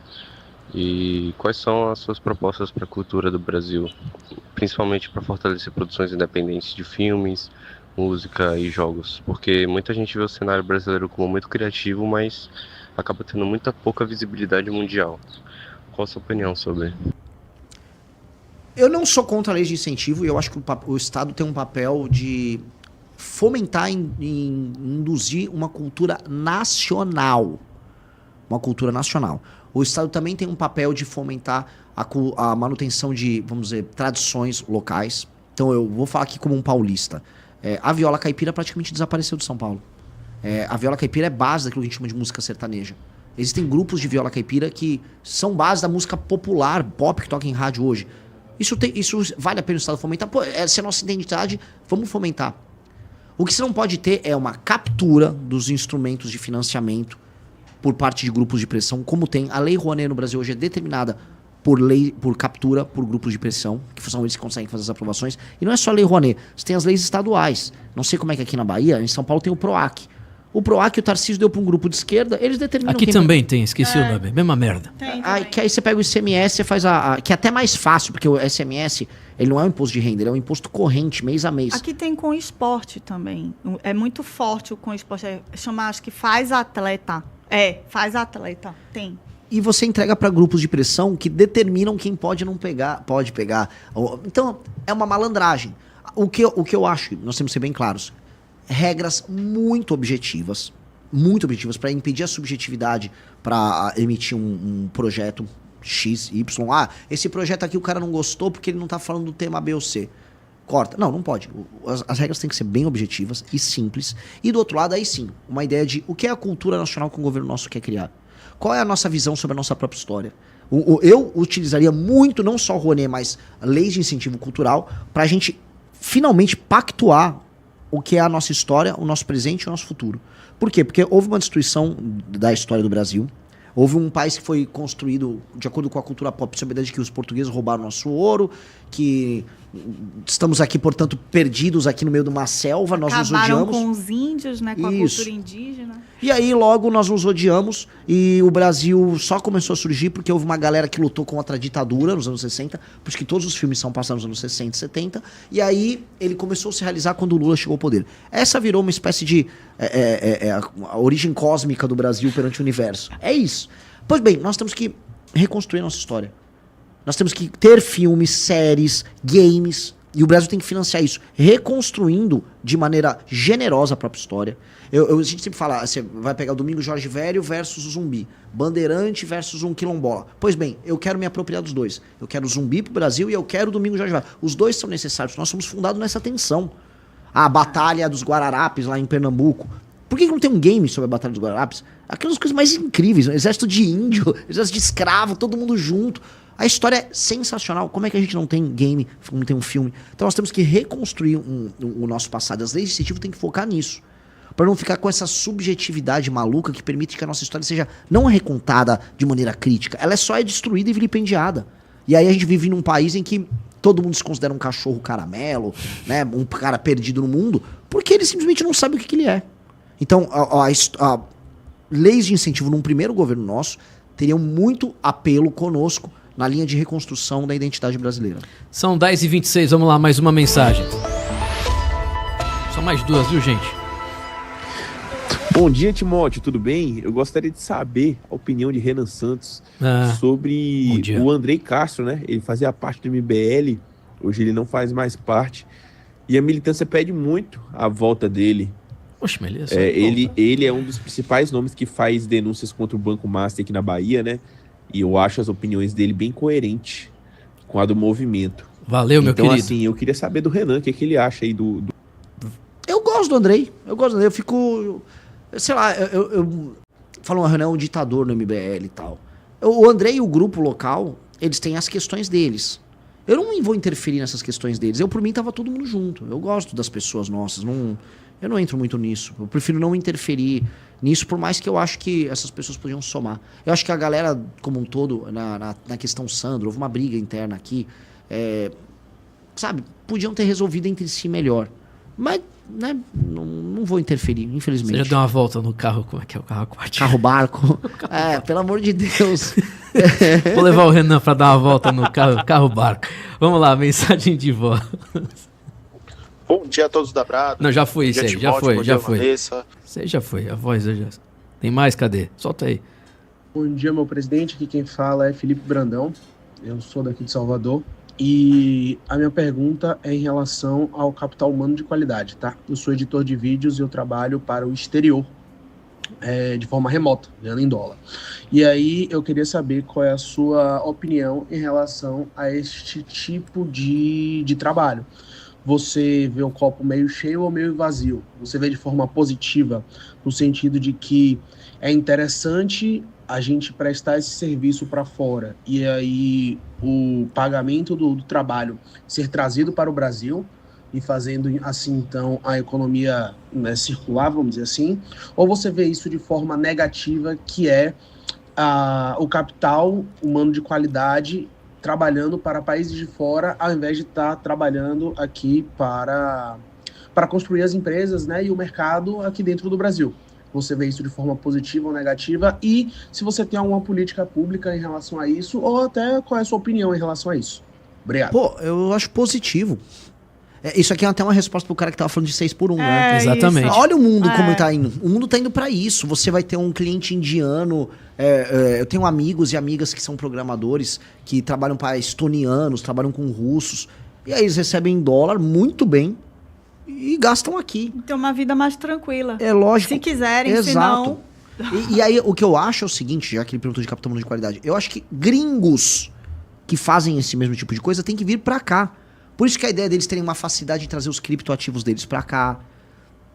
E quais são as suas propostas para a cultura do Brasil? Principalmente para fortalecer produções independentes de filmes, música e jogos. Porque muita gente vê o cenário brasileiro como muito criativo, mas acaba tendo muita pouca visibilidade mundial. Qual a sua opinião sobre? Eu não sou contra a lei de incentivo e eu acho que o Estado tem um papel de fomentar e induzir uma cultura nacional. Uma cultura nacional. O Estado também tem um papel de fomentar a manutenção de, vamos dizer, tradições locais. Então eu vou falar aqui como um paulista. A viola caipira praticamente desapareceu de São Paulo. A viola caipira é base daquilo que a gente chama de música sertaneja. Existem grupos de viola caipira que são base da música popular, pop, que toca em rádio hoje. Isso vale a pena o Estado fomentar. Pô, essa é a nossa identidade, vamos fomentar. O que você não pode ter é uma captura dos instrumentos de financiamento por parte de grupos de pressão, como tem. A Lei Rouanet no Brasil hoje é determinada por lei, por captura, por grupos de pressão, que são eles que conseguem fazer as aprovações. E não é só a Lei Rouanet, você tem as leis estaduais. Não sei como é que aqui na Bahia, em São Paulo tem o PROAC. O PROAC, o Tarcísio deu para um grupo de esquerda, eles determinam... Aqui também tem, esqueci o nome, mesma merda. Que aí você pega o ICMS, você faz que é até mais fácil, porque o ICMS, ele não é um imposto de renda, ele é um imposto corrente, mês a mês. Aqui tem com esporte também. É muito forte o com esporte. Chama, acho que faz atleta. Faz atleta. Tem. E você entrega para grupos de pressão que determinam quem pode não pegar, pode pegar. Então, é uma malandragem. O que eu acho, nós temos que ser bem claros, regras muito objetivas para impedir a subjetividade para emitir um projeto X, Y. Esse projeto aqui o cara não gostou porque ele não tá falando do tema B ou C. Corta. Não pode. As regras têm que ser bem objetivas e simples. E do outro lado, aí sim, uma ideia de o que é a cultura nacional que o governo nosso quer criar. Qual é a nossa visão sobre a nossa própria história? Eu utilizaria muito, não só o Rouanet, mas leis de incentivo cultural, para a gente finalmente pactuar o que é a nossa história, o nosso presente e o nosso futuro. Por quê? Porque houve uma destruição da história do Brasil. Houve um país que foi construído de acordo com a cultura pop, sob a ideia de que os portugueses roubaram nosso ouro, que estamos aqui, portanto, perdidos aqui no meio de uma selva, nós nos odiamos. Acabaram com os índios, né, com a cultura indígena. E aí, logo, nós nos odiamos e o Brasil só começou a surgir porque houve uma galera que lutou contra a ditadura nos anos 60, por isso que todos os filmes são passados nos anos 60 e 70, e aí ele começou a se realizar quando o Lula chegou ao poder. Essa virou uma espécie de a origem cósmica do Brasil perante o universo. É isso. Pois bem, nós temos que reconstruir a nossa história. Nós temos que ter filmes, séries, games, e o Brasil tem que financiar isso, reconstruindo de maneira generosa a própria história. A gente sempre fala, você vai pegar o Domingos Jorge Velho versus o Zumbi, Bandeirante versus um quilombola. Pois bem, eu quero me apropriar dos dois. Eu quero o Zumbi pro Brasil e eu quero o Domingos Jorge Velho. Os dois são necessários, nós somos fundados nessa tensão. A Batalha dos Guararapes lá em Pernambuco. Por que não tem um game sobre a Batalha dos Guararapes? Aquelas coisas mais incríveis, um exército de índio, exército de escravo, todo mundo junto. A história é sensacional. Como é que a gente não tem game, não tem um filme? Então nós temos que reconstruir o nosso passado. As leis de incentivo têm que focar nisso. Para não ficar com essa subjetividade maluca que permite que a nossa história seja não recontada de maneira crítica. Ela é destruída e vilipendiada. E aí a gente vive num país em que todo mundo se considera um cachorro caramelo, né, um cara perdido no mundo, porque ele simplesmente não sabe o que ele é. Então, a leis de incentivo num primeiro governo nosso teriam muito apelo conosco na linha de reconstrução da identidade brasileira. São 10h26, vamos lá, mais uma mensagem. Só mais duas, viu, gente? Bom dia, Timóteo, tudo bem? Eu gostaria de saber a opinião de Renan Santos sobre o Andrei Castro, né? Ele fazia parte do MBL, hoje ele não faz mais parte, e a militância pede muito a volta dele. Oxe, beleza. Ele é um dos principais nomes que faz denúncias contra o Banco Master aqui na Bahia, né? E eu acho as opiniões dele bem coerentes com a do movimento. Valeu, meu querido. Então, assim, eu queria saber do Renan, o que ele acha aí do... Eu gosto do Andrei. Eu fico... Sei lá, eu falo, o Renan é um ditador no MBL e tal. O Andrei e o grupo local, eles têm as questões deles. Eu não vou interferir nessas questões deles. Por mim, tava todo mundo junto. Eu gosto das pessoas nossas. Eu não entro muito nisso. Eu prefiro não interferir nisso, por mais que eu acho que essas pessoas podiam somar. Eu acho que a galera, como um todo, na questão Sandro, houve uma briga interna aqui. Sabe, podiam ter resolvido entre si melhor. Mas, né, não vou interferir, infelizmente. Você já deu uma volta no carro, como é que é o carro aquático? Carro-barco. Pelo amor de Deus. Vou levar o Renan pra dar uma volta no carro-barco. Vamos lá, mensagem de voz. Bom dia a todos da Brado. Não, já foi isso aí, já foi. Vanessa. Isso aí já foi, a voz já... Tem mais? Cadê? Solta aí. Bom dia, meu presidente. Aqui quem fala é Felipe Brandão. Eu sou daqui de Salvador. E a minha pergunta é em relação ao capital humano de qualidade, tá? Eu sou editor de vídeos e eu trabalho para o exterior, de forma remota, ganhando em dólar. E aí eu queria saber qual é a sua opinião em relação a este tipo de trabalho. Você vê o copo meio cheio ou meio vazio? Você vê de forma positiva, no sentido de que é interessante a gente prestar esse serviço para fora e aí o pagamento do trabalho ser trazido para o Brasil, e fazendo assim, então, a economia, né, circular, vamos dizer assim, ou você vê isso de forma negativa, que é o capital humano de qualidade trabalhando para países de fora, ao invés de estar trabalhando aqui para construir as empresas, né, e o mercado aqui dentro do Brasil? Você vê isso de forma positiva ou negativa? E se você tem alguma política pública em relação a isso, ou até qual é a sua opinião em relação a isso? Obrigado. Pô, eu acho positivo. Isso aqui é até uma resposta pro cara que tava falando de 6x1, né? Exatamente. Olha o mundo como tá indo. O mundo tá indo pra isso. Você vai ter um cliente indiano. Eu tenho amigos e amigas que são programadores, que trabalham para estonianos, trabalham com russos. E aí eles recebem dólar muito bem e gastam aqui. Tem uma vida mais tranquila. É lógico. Se quiserem, exato. senão... E aí o que eu acho é o seguinte, já que ele perguntou de capital humano de qualidade, eu acho que gringos que fazem esse mesmo tipo de coisa tem que vir pra cá. Por isso que a ideia deles terem uma facilidade de trazer os criptoativos deles pra cá,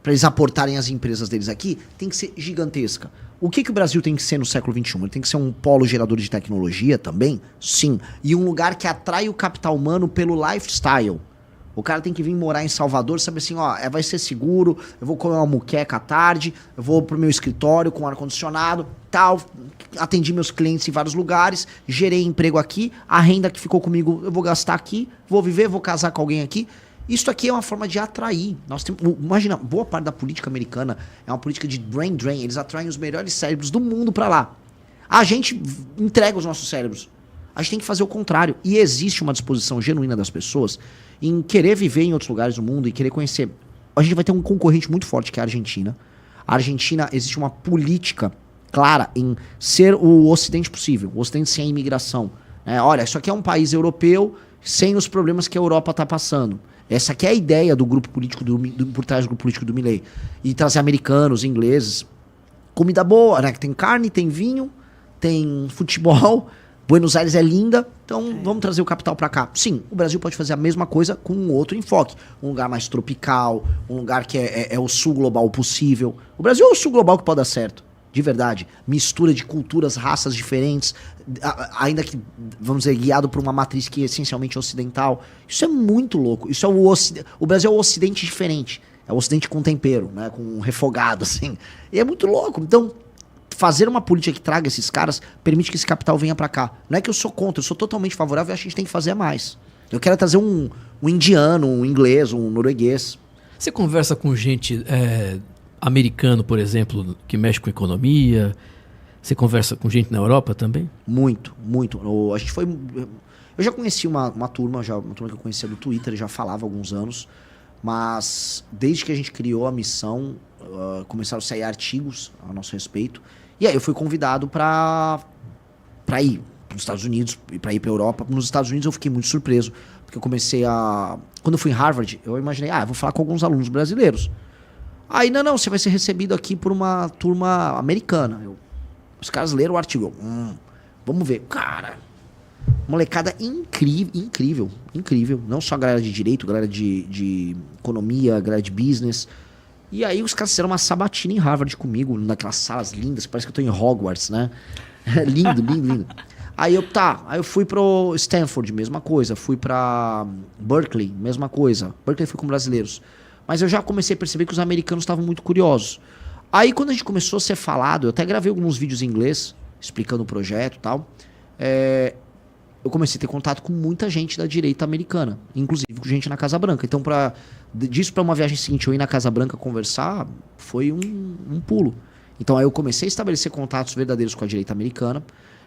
pra eles aportarem as empresas deles aqui, tem que ser gigantesca. O que o Brasil tem que ser no século XXI? Ele tem que ser um polo gerador de tecnologia também? Sim. E um lugar que atrai o capital humano pelo lifestyle. O cara tem que vir morar em Salvador, saber assim, ó, vai ser seguro, eu vou comer uma muqueca à tarde, eu vou pro meu escritório com ar-condicionado, tal, atendi meus clientes em vários lugares, gerei emprego aqui, a renda que ficou comigo eu vou gastar aqui, vou viver, vou casar com alguém aqui. Isso aqui é uma forma de atrair. Imagina, boa parte da política americana é uma política de brain drain, eles atraem os melhores cérebros do mundo pra lá. A gente entrega os nossos cérebros. A gente tem que fazer o contrário. E existe uma disposição genuína das pessoas em querer viver em outros lugares do mundo e querer conhecer. A gente vai ter um concorrente muito forte, que é a Argentina. A Argentina, existe uma política clara em ser o Ocidente possível, o Ocidente sem a imigração. Olha, isso aqui é um país europeu sem os problemas que a Europa está passando. Essa aqui é a ideia do grupo político, por trás do grupo político do Milei. E trazer americanos, ingleses. Comida boa, né? Tem carne, tem vinho, tem futebol... Buenos Aires é linda, então vamos trazer o capital pra cá. Sim, o Brasil pode fazer a mesma coisa com um outro enfoque. Um lugar mais tropical, um lugar que é o sul global possível. O Brasil é o sul global que pode dar certo, de verdade. Mistura de culturas, raças diferentes, ainda que, vamos dizer, guiado por uma matriz que é essencialmente ocidental. Isso é muito louco. Isso é o Brasil é o ocidente diferente. É o ocidente com tempero, né, com um refogado, assim. E é muito louco. Então... fazer uma política que traga esses caras permite que esse capital venha pra cá. Não é que eu sou contra, eu sou totalmente favorável e acho que a gente tem que fazer mais. Eu quero trazer um indiano, um inglês, um norueguês. Você conversa com gente americano, por exemplo, que mexe com economia? Você conversa com gente na Europa também? Muito, muito. A gente foi... Eu já conheci uma turma que eu conhecia do Twitter, já falava há alguns anos, mas desde que a gente criou a missão, começaram a sair artigos a nosso respeito. E aí eu fui convidado para ir para os Estados Unidos e para ir para a Europa. Nos Estados Unidos eu fiquei muito surpreso, porque eu comecei a... Quando eu fui em Harvard, eu imaginei, eu vou falar com alguns alunos brasileiros. Aí, não, você vai ser recebido aqui por uma turma americana. Os caras leram o artigo. Vamos ver. Cara, molecada incrível. Não só a galera de direito, galera de economia, galera de business. E aí os caras fizeram uma sabatina em Harvard comigo, naquelas salas lindas, parece que eu tô em Hogwarts, né? lindo. Aí eu fui pro Stanford, mesma coisa. Fui pra Berkeley, mesma coisa. Berkeley fui com brasileiros. Mas eu já comecei a perceber que os americanos estavam muito curiosos. Aí quando a gente começou a ser falado, eu até gravei alguns vídeos em inglês, explicando o projeto e tal. Eu comecei a ter contato com muita gente da direita americana, inclusive com gente na Casa Branca. Então, disso para uma viagem seguinte, eu ir na Casa Branca conversar, foi um pulo. Então, aí eu comecei a estabelecer contatos verdadeiros com a direita americana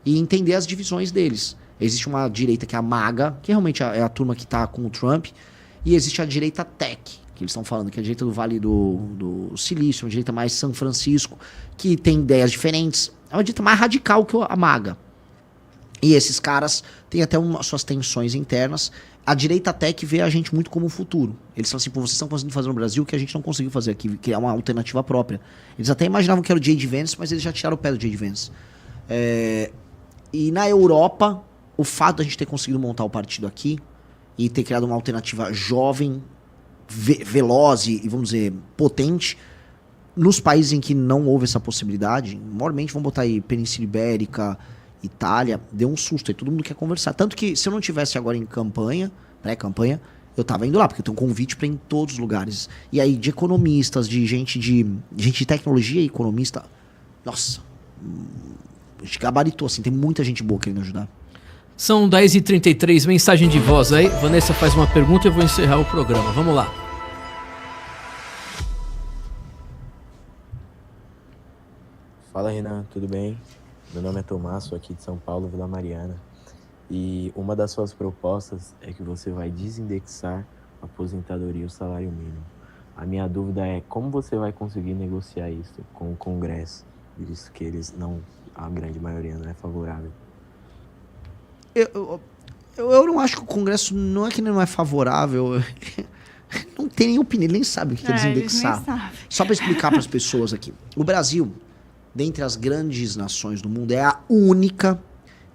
e entender as divisões deles. Existe uma direita que é a MAGA, que realmente é a turma que está com o Trump, e existe a direita tech, que eles estão falando, que é a direita do Vale do Silício, uma direita mais São Francisco, que tem ideias diferentes. É uma direita mais radical que a MAGA. E esses caras têm até suas tensões internas. A direita tech vê a gente muito como o futuro. Eles falam assim, vocês estão conseguindo fazer no Brasil o que a gente não conseguiu fazer aqui, criar uma alternativa própria. Eles até imaginavam que era o J.D. Vance, mas eles já tiraram o pé do J.D. Vance. E na Europa, o fato de a gente ter conseguido montar o partido aqui e ter criado uma alternativa jovem, veloz e, vamos dizer, potente, nos países em que não houve essa possibilidade, maiormente vamos botar aí Península Ibérica, Itália, deu um susto, aí todo mundo quer conversar. Tanto que se eu não tivesse agora em pré-campanha, Eu tava indo lá, porque eu tenho um convite para ir em todos os lugares. E aí, de economistas, de gente de tecnologia e economista, nossa, a gente gabaritou, assim, tem muita gente boa querendo ajudar. São 10h33, mensagem de voz aí. Vanessa faz uma pergunta e eu vou encerrar o programa. Vamos lá. Fala, Renan, tudo bem? Meu nome é Tomás, sou aqui de São Paulo, Vila Mariana. E uma das suas propostas é que você vai desindexar a aposentadoria e o salário mínimo. A minha dúvida é como você vai conseguir negociar isso com o Congresso, visto que eles não, a grande maioria não é favorável. Eu não acho que o Congresso, não é que ele não é favorável, não tem nem opinião, ele nem sabe o que é desindexar. Só para explicar para as pessoas aqui. O Brasil, dentre as grandes nações do mundo, é a única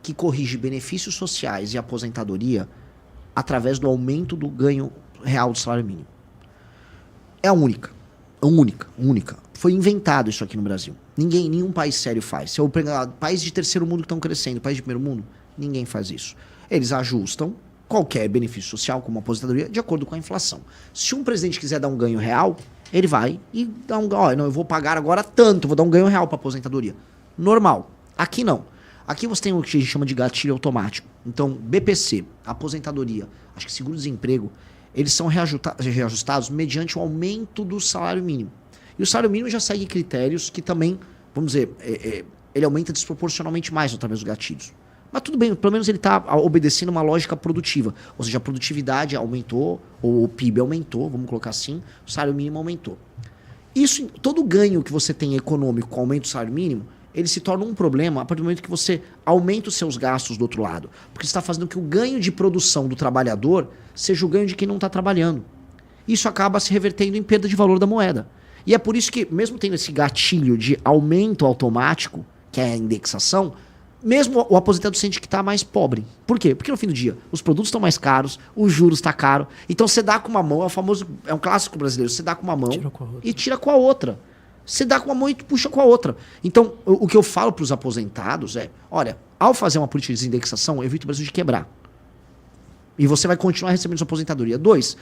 que corrige benefícios sociais e aposentadoria através do aumento do ganho real do salário mínimo. É a única. Única. Foi inventado isso aqui no Brasil. Nenhum país sério faz. Se eu pegar países de terceiro mundo que estão crescendo, país de primeiro mundo, ninguém faz isso. Eles ajustam qualquer benefício social, como aposentadoria, de acordo com a inflação. Se um presidente quiser dar um ganho real, ele vai e dá eu vou pagar agora tanto, vou dar um ganho real para aposentadoria. Normal. Aqui não. Aqui você tem o que a gente chama de gatilho automático. Então, BPC, aposentadoria, acho que seguro-desemprego, eles são reajustados mediante o aumento do salário mínimo. E o salário mínimo já segue critérios que também, vamos dizer, ele aumenta desproporcionalmente mais através dos gatilhos. Mas tudo bem, pelo menos ele está obedecendo uma lógica produtiva. Ou seja, a produtividade aumentou, ou o PIB aumentou, vamos colocar assim, o salário mínimo aumentou. Isso, todo ganho que você tem econômico com o aumento do salário mínimo, ele se torna um problema a partir do momento que você aumenta os seus gastos do outro lado. Porque você está fazendo que o ganho de produção do trabalhador seja o ganho de quem não está trabalhando. Isso acaba se revertendo em perda de valor da moeda. E é por isso que, mesmo tendo esse gatilho de aumento automático, que é a indexação, mesmo o aposentado sente que está mais pobre. Por quê? Porque no fim do dia, os produtos estão mais caros, os juros estão caros. Então você dá com uma mão, é um clássico brasileiro, você dá com uma mão e tira com a outra. Você dá com uma mão e puxa com a outra. Então, o que eu falo para os aposentados é, olha, ao fazer uma política de desindexação, evita o Brasil de quebrar. E você vai continuar recebendo sua aposentadoria. 2,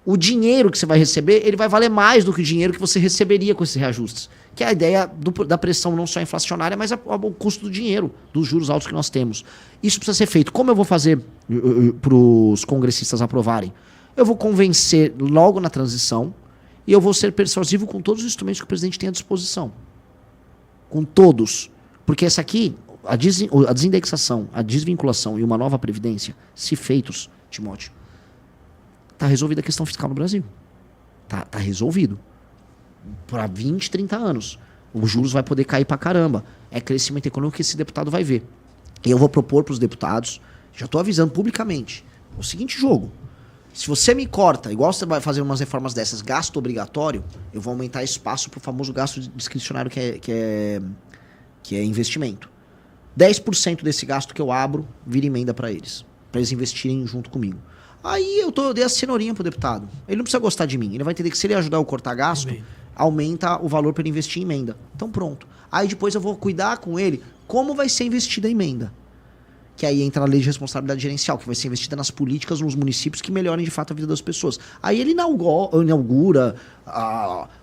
o dinheiro que você vai receber, ele vai valer mais do que o dinheiro que você receberia com esses reajustes. Que é a ideia da pressão não só inflacionária, mas o custo do dinheiro, dos juros altos que nós temos. Isso precisa ser feito. Como eu vou fazer para os congressistas aprovarem? Eu vou convencer logo na transição e eu vou ser persuasivo com todos os instrumentos que o presidente tem à disposição. Com todos. Porque essa aqui, a desindexação, a desvinculação e uma nova previdência, se feitos, Timóteo, está resolvida a questão fiscal no Brasil. Tá resolvido. Para 20, 30 anos. Os juros vai poder cair pra caramba. É crescimento econômico que esse deputado vai ver. E eu vou propor para os deputados, já estou avisando publicamente, o seguinte jogo. Se você me corta, igual você vai fazer umas reformas dessas, gasto obrigatório, eu vou aumentar espaço para o famoso gasto discricionário que é investimento. 10% desse gasto que eu abro vira emenda para eles investirem junto comigo. Aí eu dei a cenourinha pro deputado. Ele não precisa gostar de mim. Ele vai entender que se ele ajudar eu a cortar gasto, aumenta o valor para ele investir em emenda. Então pronto. Aí depois eu vou cuidar com ele como vai ser investida a emenda. Que aí entra a lei de responsabilidade gerencial, que vai ser investida nas políticas nos municípios que melhorem de fato a vida das pessoas. Aí ele inaugura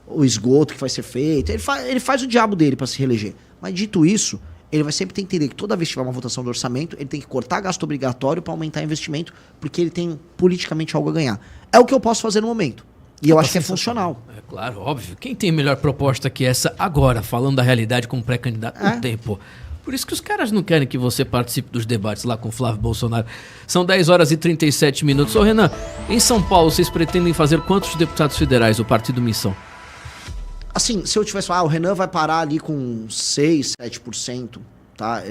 o esgoto que vai ser feito. Ele faz o diabo dele para se reeleger. Mas dito isso, ele vai sempre ter que entender que toda vez que tiver uma votação do orçamento, ele tem que cortar gasto obrigatório para aumentar investimento, porque ele tem politicamente algo a ganhar. É o que eu posso fazer no momento. E eu acho que é funcional. É claro, óbvio. Quem tem melhor proposta que essa agora, falando da realidade como pré-candidato, não tem, pô. Por isso que os caras não querem que você participe dos debates lá com o Flávio Bolsonaro. São 10h37. Ô Renan, em São Paulo vocês pretendem fazer quantos deputados federais, o Partido Missão? Assim, se eu tivesse... o Renan vai parar ali com 6%, 7%, tá?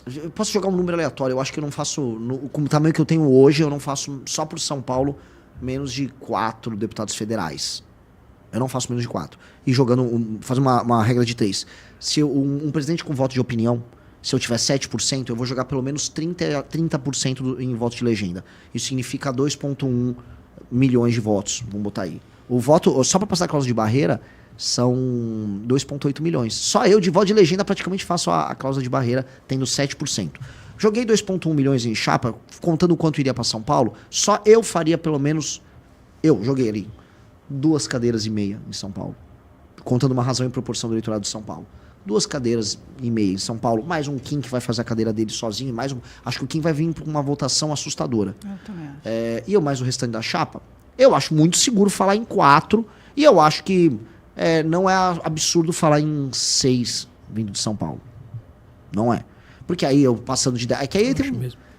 Eu posso jogar um número aleatório. Eu acho que eu não faço... Com o tamanho que eu tenho hoje, eu não faço só por São Paulo menos de 4 deputados federais. Eu não faço menos de 4. E jogando... Faz uma regra de 3. Se um presidente com voto de opinião, se eu tiver 7%, eu vou jogar pelo menos 30% em voto de legenda. Isso significa 2,1 milhões de votos. Vamos botar aí. O voto... Só para passar a cláusula de barreira, são 2,8 milhões. Só eu, de voto de legenda, praticamente faço a cláusula de barreira, tendo 7%. Joguei 2,1 milhões em chapa, contando quanto iria para São Paulo, só eu faria pelo menos, eu joguei ali, 2,5 cadeiras em São Paulo. Contando uma razão e proporção do eleitorado de São Paulo. 2,5 cadeiras em São Paulo, mais um Kim que vai fazer a cadeira dele sozinho, mais um, acho que o Kim vai vir para uma votação assustadora. Eu também acho. E eu mais o restante da chapa, eu acho muito seguro falar em 4, e eu acho que não é absurdo falar em 6 vindo de São Paulo. Não é. Porque aí eu passando de 10, é que aí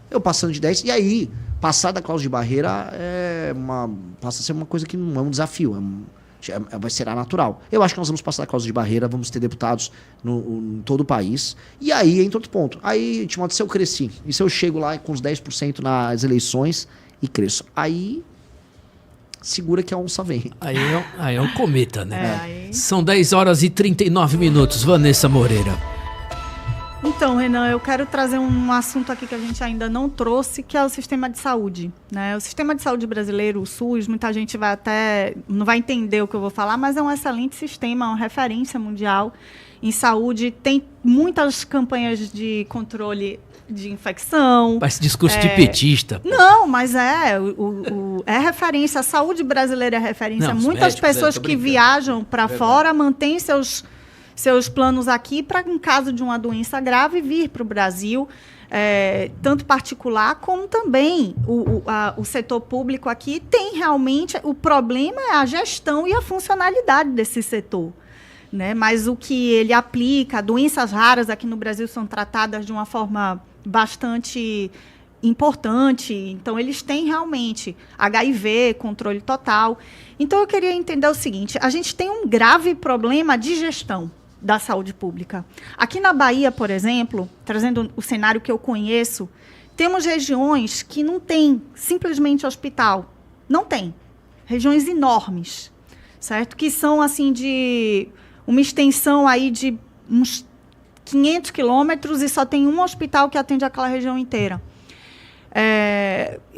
eu passando de 10, e aí passar da cláusula de barreira passa a ser uma coisa que não é um desafio, vai ser natural. Eu acho que nós vamos passar a cláusula de barreira, vamos ter deputados em todo o país. E aí entra outro ponto. Aí, Timóteo, se eu cresci, e se eu chego lá com os 10% nas eleições e cresço, aí segura que a onça vem. Aí é um cometa, né? São 10 horas e 39 minutos. Vanessa Moreira. Então, Renan, eu quero trazer um assunto aqui que a gente ainda não trouxe, que é o sistema de saúde, né? O sistema de saúde brasileiro, o SUS, muita gente não vai entender o que eu vou falar, mas é um excelente sistema, uma referência mundial em saúde. Tem muitas campanhas de controle de infecção. Parece discurso de petista. Não, mas é referência. A saúde brasileira é referência. Muitas pessoas que viajam para fora mantêm seus planos aqui para, em caso de uma doença grave, vir para o Brasil, tanto particular como também o setor público aqui tem realmente... O problema é a gestão e a funcionalidade desse setor, né? Mas o que ele aplica, doenças raras aqui no Brasil são tratadas de uma forma bastante importante, então eles têm realmente HIV, controle total. Então eu queria entender o seguinte, a gente tem um grave problema de gestão da saúde pública. Aqui na Bahia, por exemplo, trazendo o cenário que eu conheço, temos regiões que não tem simplesmente hospital. Não tem. Regiões enormes, certo? Que são, assim, de uma extensão aí de uns 500 quilômetros e só tem um hospital que atende aquela região inteira.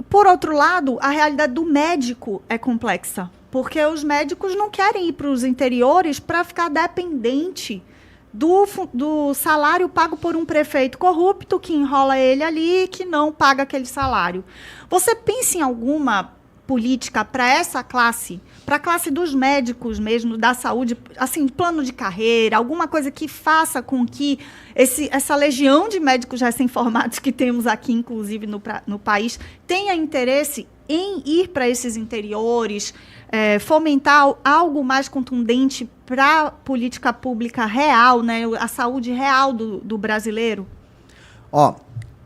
Por outro lado, a realidade do médico é complexa, porque os médicos não querem ir para os interiores para ficar dependente do salário pago por um prefeito corrupto que enrola ele ali e que não paga aquele salário. Você pensa em alguma política para essa classe, para a classe dos médicos mesmo, da saúde, assim, plano de carreira, alguma coisa que faça com que essa legião de médicos recém-formados que temos aqui, inclusive no país, tenha interesse em ir para esses interiores, fomentar algo mais contundente para a política pública real, né, a saúde real do brasileiro?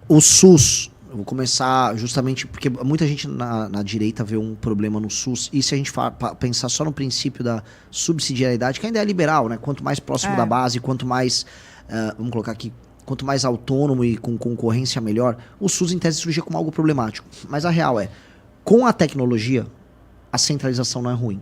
O SUS, eu vou começar justamente porque muita gente na direita vê um problema no SUS, e se a gente pensar só no princípio da subsidiariedade, que ainda é liberal, né? Quanto mais próximo da base, quanto mais, vamos colocar aqui, quanto mais autônomo e com concorrência melhor, o SUS em tese surgia como algo problemático. Mas a real com a tecnologia, a centralização não é ruim.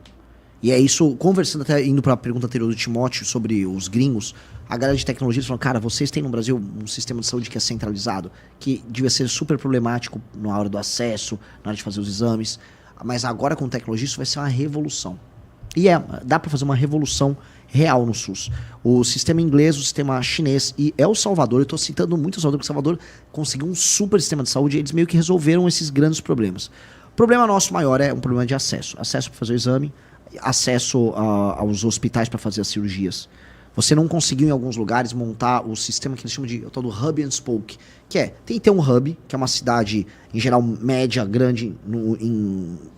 E é isso, conversando até, indo para a pergunta anterior do Timóteo sobre os gringos, a galera de tecnologia falou, cara, vocês têm no Brasil um sistema de saúde que é centralizado, que devia ser super problemático na hora do acesso, na hora de fazer os exames, mas agora com tecnologia isso vai ser uma revolução. E dá para fazer uma revolução real no SUS. O sistema inglês, o sistema chinês e El Salvador, eu estou citando muito o Salvador, porque o Salvador conseguiu um super sistema de saúde e eles meio que resolveram esses grandes problemas. O problema nosso maior é um problema de acesso. Acesso para fazer o exame, acesso aos hospitais para fazer as cirurgias. Você não conseguiu em alguns lugares montar o sistema que eles chamam de o tal do hub and spoke, que tem que ter um hub, que é uma cidade, em geral, média, grande,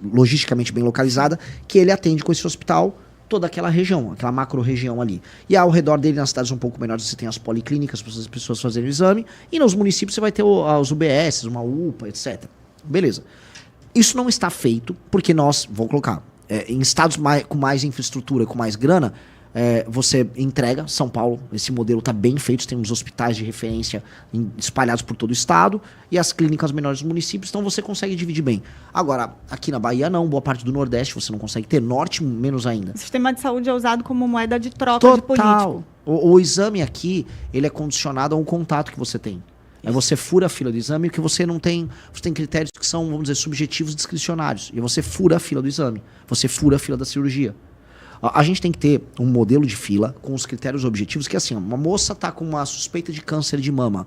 logisticamente bem localizada, que ele atende com esse hospital toda aquela região, aquela macro-região ali. E ao redor dele, nas cidades um pouco menores, você tem as policlínicas para as pessoas fazerem o exame, e nos municípios você vai ter os UBS, uma UPA, etc. Beleza. Isso não está feito porque nós, vamos colocar, em estados com mais infraestrutura, com mais grana, você entrega. São Paulo, esse modelo está bem feito, tem uns hospitais de referência espalhados por todo o estado e as clínicas menores dos municípios, então você consegue dividir bem. Agora, aqui na Bahia não, boa parte do Nordeste você não consegue ter, Norte menos ainda. O sistema de saúde é usado como moeda de troca de político. O exame aqui, ele é condicionado a um contato que você tem. Aí você fura a fila do exame porque você não tem... Você tem critérios que são, vamos dizer, subjetivos e discricionários. E você fura a fila do exame. Você fura a fila da cirurgia. A gente tem que ter um modelo de fila com os critérios objetivos, que é assim, uma moça está com uma suspeita de câncer de mama.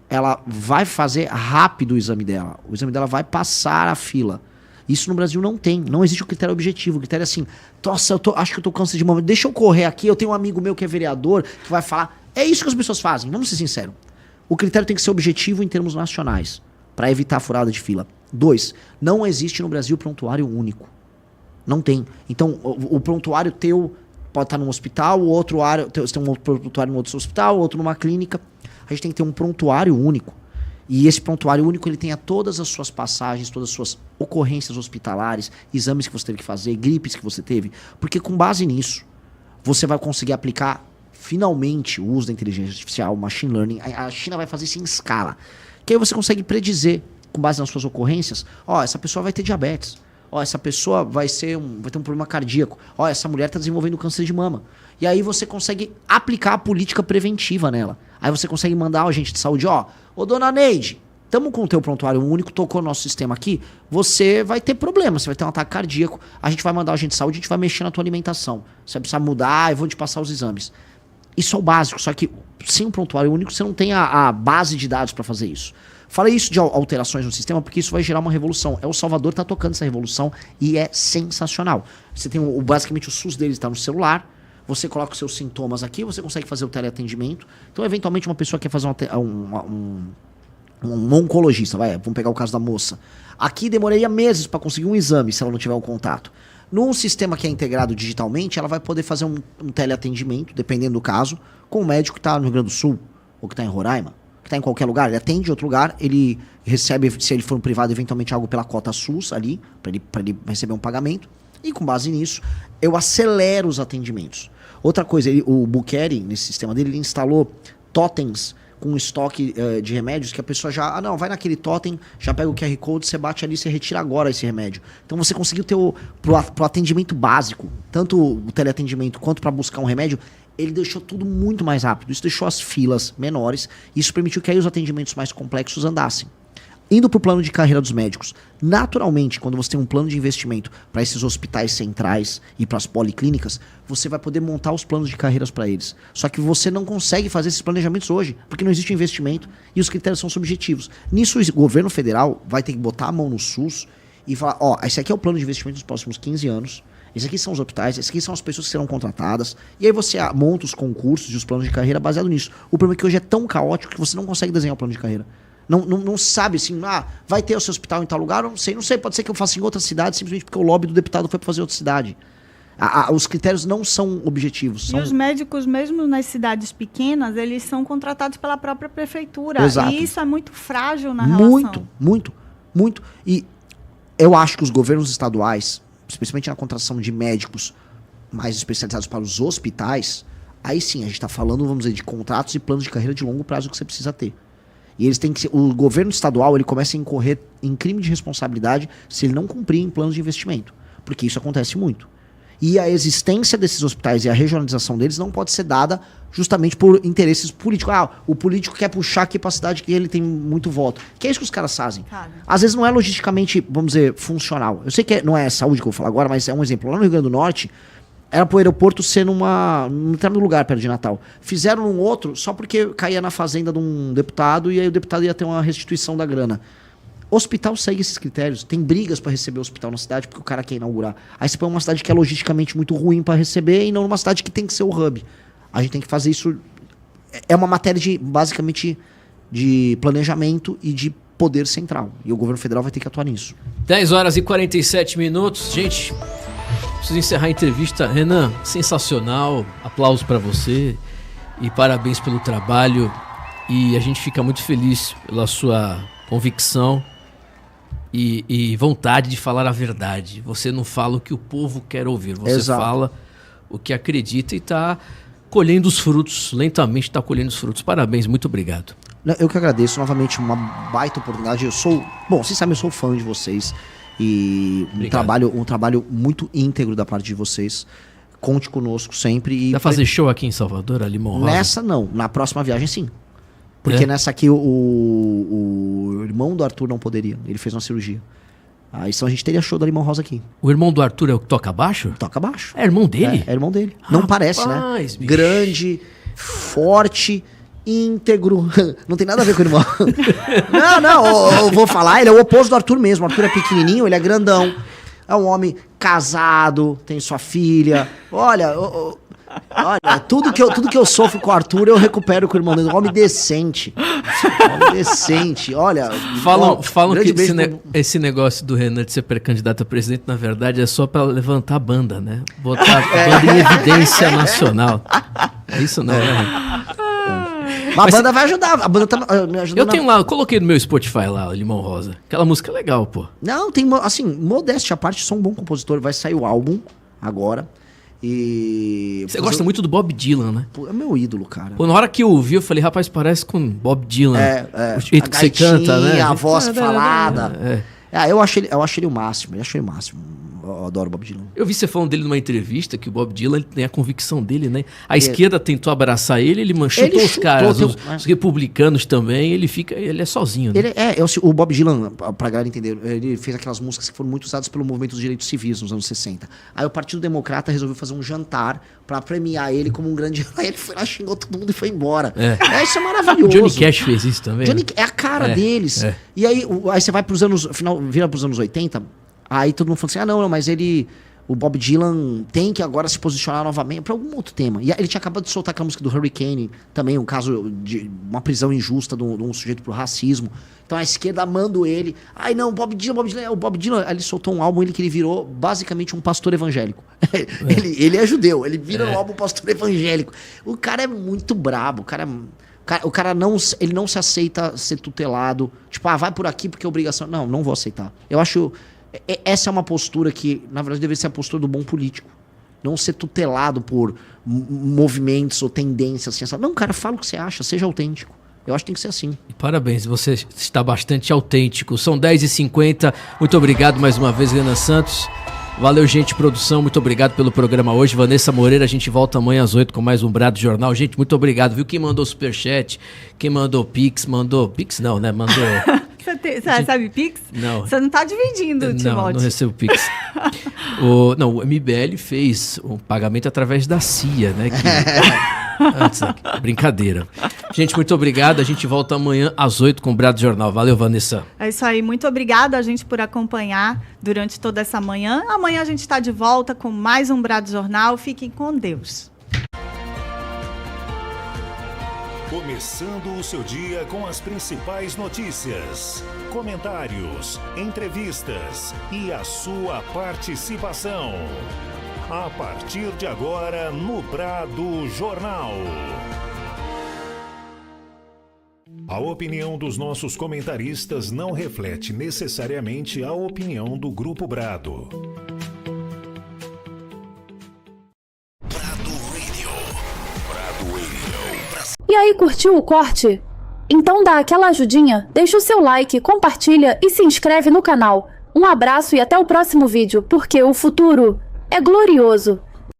ela vai fazer rápido o exame dela. O exame dela vai passar a fila. Isso no Brasil não tem. Não existe o critério objetivo. O critério é assim, nossa, acho que eu tô com câncer de mama. Deixa eu correr aqui, eu tenho um amigo meu que é vereador, que vai falar. É isso que as pessoas fazem, vamos ser sinceros. O critério tem que ser objetivo em termos nacionais, para evitar a furada de fila. 2, não existe no Brasil prontuário único. Não tem. Então, o prontuário teu pode estar num hospital, o outro você tem um prontuário em outro hospital, outro numa clínica. A gente tem que ter um prontuário único. E esse prontuário único, ele tenha todas as suas passagens, todas as suas ocorrências hospitalares, exames que você teve que fazer, gripes que você teve. Porque com base nisso, você vai conseguir aplicar finalmente o uso da inteligência artificial, machine learning. A China vai fazer isso em escala. Que aí você consegue predizer, com base nas suas ocorrências, essa pessoa vai ter diabetes. Essa pessoa vai ter um problema cardíaco. Essa mulher está desenvolvendo câncer de mama. E aí você consegue aplicar a política preventiva nela. Aí você consegue mandar o agente de saúde, ô dona Neide, estamos com o teu prontuário único, tocou no nosso sistema aqui, você vai ter problema, você vai ter um ataque cardíaco, a gente vai mandar o agente de saúde, a gente vai mexer na tua alimentação. Você vai precisar mudar, eu vou te passar os exames. Isso é o básico, só que sem um prontuário único você não tem a base de dados para fazer isso. Falei isso de alterações no sistema porque isso vai gerar uma revolução. El Salvador está tocando essa revolução e é sensacional. Você tem basicamente o SUS deles está no celular, você coloca os seus sintomas aqui, você consegue fazer o teleatendimento. Então, eventualmente, uma pessoa quer fazer um oncologista, vamos pegar o caso da moça. Aqui demoraria meses para conseguir um exame se ela não tiver o contato. Num sistema que é integrado digitalmente, ela vai poder fazer um teleatendimento, dependendo do caso, com o médico que está no Rio Grande do Sul, ou que está em Roraima, que está em qualquer lugar. Ele atende em outro lugar, ele recebe, se ele for um privado, eventualmente algo pela cota SUS ali, para ele receber um pagamento. E com base nisso, eu acelero os atendimentos. Outra coisa, o Bukele, nesse sistema dele, ele instalou totens com estoque de remédios que a pessoa já... vai naquele totem, já pega o QR Code, você bate ali, você retira agora esse remédio. Então você conseguiu ter pro atendimento básico, tanto o teleatendimento quanto para buscar um remédio, ele deixou tudo muito mais rápido. Isso deixou as filas menores, isso permitiu que aí os atendimentos mais complexos andassem. Indo para o plano de carreira dos médicos, naturalmente, quando você tem um plano de investimento para esses hospitais centrais e para as policlínicas, você vai poder montar os planos de carreiras para eles. Só que você não consegue fazer esses planejamentos hoje, porque não existe investimento e os critérios são subjetivos. Nisso, o governo federal vai ter que botar a mão no SUS e falar, esse aqui é o plano de investimento dos próximos 15 anos, esses aqui são os hospitais, esses aqui são as pessoas que serão contratadas, e aí você monta os concursos e os planos de carreira baseado nisso. O problema é que hoje é tão caótico que você não consegue desenhar o plano de carreira. Não sabe assim, vai ter o seu hospital em tal lugar, não sei, pode ser que eu faça em outra cidade, simplesmente porque o lobby do deputado foi para fazer em outra cidade. Os critérios não são objetivos. E os médicos, mesmo nas cidades pequenas, eles são contratados pela própria prefeitura. Exato. E isso é muito frágil na relação. Muito. E eu acho que os governos estaduais, especialmente na contratação de médicos mais especializados para os hospitais, aí sim, a gente está falando, vamos dizer, de contratos e planos de carreira de longo prazo que você precisa ter. E eles têm que ser, o governo estadual ele começa a incorrer em crime de responsabilidade se ele não cumprir em planos de investimento. Porque isso acontece muito. E a existência desses hospitais e a regionalização deles não pode ser dada justamente por interesses políticos. O político quer puxar aqui para a cidade que ele tem muito voto. Que é isso que os caras fazem. Às vezes não é logisticamente, vamos dizer, funcional. Eu sei que não é saúde que eu vou falar agora, mas é um exemplo. Lá no Rio Grande do Norte, era pro aeroporto ser num determinado lugar perto de Natal. Fizeram um outro só porque caía na fazenda de um deputado e aí o deputado ia ter uma restituição da grana. O hospital segue esses critérios. Tem brigas para receber o hospital na cidade porque o cara quer inaugurar. Aí você põe uma cidade que é logisticamente muito ruim para receber e não numa cidade que tem que ser o hub. A gente tem que fazer isso. É uma matéria basicamente de planejamento e de poder central. E o governo federal vai ter que atuar nisso. 10h47. Gente, preciso encerrar a entrevista. Renan, sensacional. Aplausos para você e parabéns pelo trabalho. E a gente fica muito feliz pela sua convicção e vontade de falar a verdade. Você não fala o que o povo quer ouvir. Você Exato. Fala o que acredita e está colhendo os frutos. Lentamente está colhendo os frutos. Parabéns, muito obrigado. Eu que agradeço. Novamente, uma baita oportunidade. Vocês sabem, eu sou fã de vocês. E um trabalho muito íntegro da parte de vocês. Conte conosco sempre. Vai fazer show aqui em Salvador, a Limão Rosa? Nessa não, na próxima viagem sim. Porque nessa aqui o irmão do Arthur não poderia, ele fez uma cirurgia. Aí então a gente teria show da Limão Rosa aqui. O irmão do Arthur é o que toca baixo? Toca baixo. É irmão dele? É irmão dele. Não parece, né? Bicho. Grande, forte íntegro. Não tem nada a ver com o irmão. Eu vou falar, ele é o oposto do Arthur mesmo. O Arthur é pequenininho, ele é grandão. É um homem casado, tem sua filha. Olha, tudo que eu sofro com o Arthur, eu recupero com o irmão dele. Um homem decente. Olha, falam que esse negócio do Renan de ser pré-candidato a presidente, na verdade, é só pra levantar a banda, né? Botar a banda em evidência nacional. É isso não, né? Mas a banda vai ajudar. A banda tá me ajudando. Eu tenho lá, eu coloquei no meu Spotify lá, o Limão Rosa. Aquela música é legal, pô. Não, tem, assim, modéstia à parte, sou um bom compositor. Vai sair o álbum agora. E... Você gosta muito do Bob Dylan, né? Pô, é meu ídolo, cara. Pô, na hora que eu ouvi, eu falei, rapaz, parece com Bob Dylan. O jeito que você canta, né? A voz falada. Eu achei ele o máximo. Eu adoro o Bob Dylan. Eu vi você falando dele numa entrevista, que o Bob Dylan tem a convicção dele, né? A esquerda tentou abraçar ele chutou os caras, os republicanos também, ele é sozinho, né? O Bob Dylan, pra galera entender, ele fez aquelas músicas que foram muito usadas pelo movimento dos direitos civis nos anos 60. Aí o Partido Democrata resolveu fazer um jantar pra premiar ele como um grande... Aí ele foi lá, xingou todo mundo e foi embora. Isso é maravilhoso. Johnny Cash fez isso também. É a cara deles. E aí você vai pros anos... Vira pros anos 80... Aí todo mundo falou assim, não, mas o Bob Dylan tem que agora se posicionar novamente para algum outro tema. E ele tinha acabado de soltar aquela música do Hurricane, também um caso de uma prisão injusta de um sujeito por racismo. Então a esquerda amando ele. O Bob Dylan, aí ele soltou um álbum que ele virou basicamente um pastor evangélico. Ele é judeu, ele vira um álbum pastor evangélico. O cara é muito brabo, o cara não se aceita ser tutelado. Tipo, vai por aqui porque é obrigação. Não vou aceitar. Eu acho... Essa é uma postura que, na verdade, deveria ser a postura do bom político. Não ser tutelado por movimentos ou tendências. Assim. Não, cara, fala o que você acha, seja autêntico. Eu acho que tem que ser assim. Parabéns, você está bastante autêntico. São 10h50. Muito obrigado mais uma vez, Renan Santos. Valeu, gente, produção. Muito obrigado pelo programa hoje. Vanessa Moreira, a gente volta amanhã às 8 com mais um Brado Jornal. Gente, muito obrigado. Viu quem mandou superchat? Quem mandou Pix? Pix não, né? Mandou... Você sabe Pix? Não. Você não tá dividindo, Timóteo. Não recebo Pix. O MBL fez o pagamento através da CIA, né? Brincadeira. Gente, muito obrigado. A gente volta amanhã às 8 com o Brado Jornal. Valeu, Vanessa. É isso aí. Muito obrigada a gente por acompanhar durante toda essa manhã. Amanhã a gente está de volta com mais um Brado Jornal. Fiquem com Deus. Começando o seu dia com as principais notícias, comentários, entrevistas e a sua participação. A partir de agora no Brado Jornal. A opinião dos nossos comentaristas não reflete necessariamente a opinião do Grupo Brado. E aí, curtiu o corte? Então dá aquela ajudinha, deixa o seu like, compartilha e se inscreve no canal. Um abraço e até o próximo vídeo, porque o futuro é glorioso.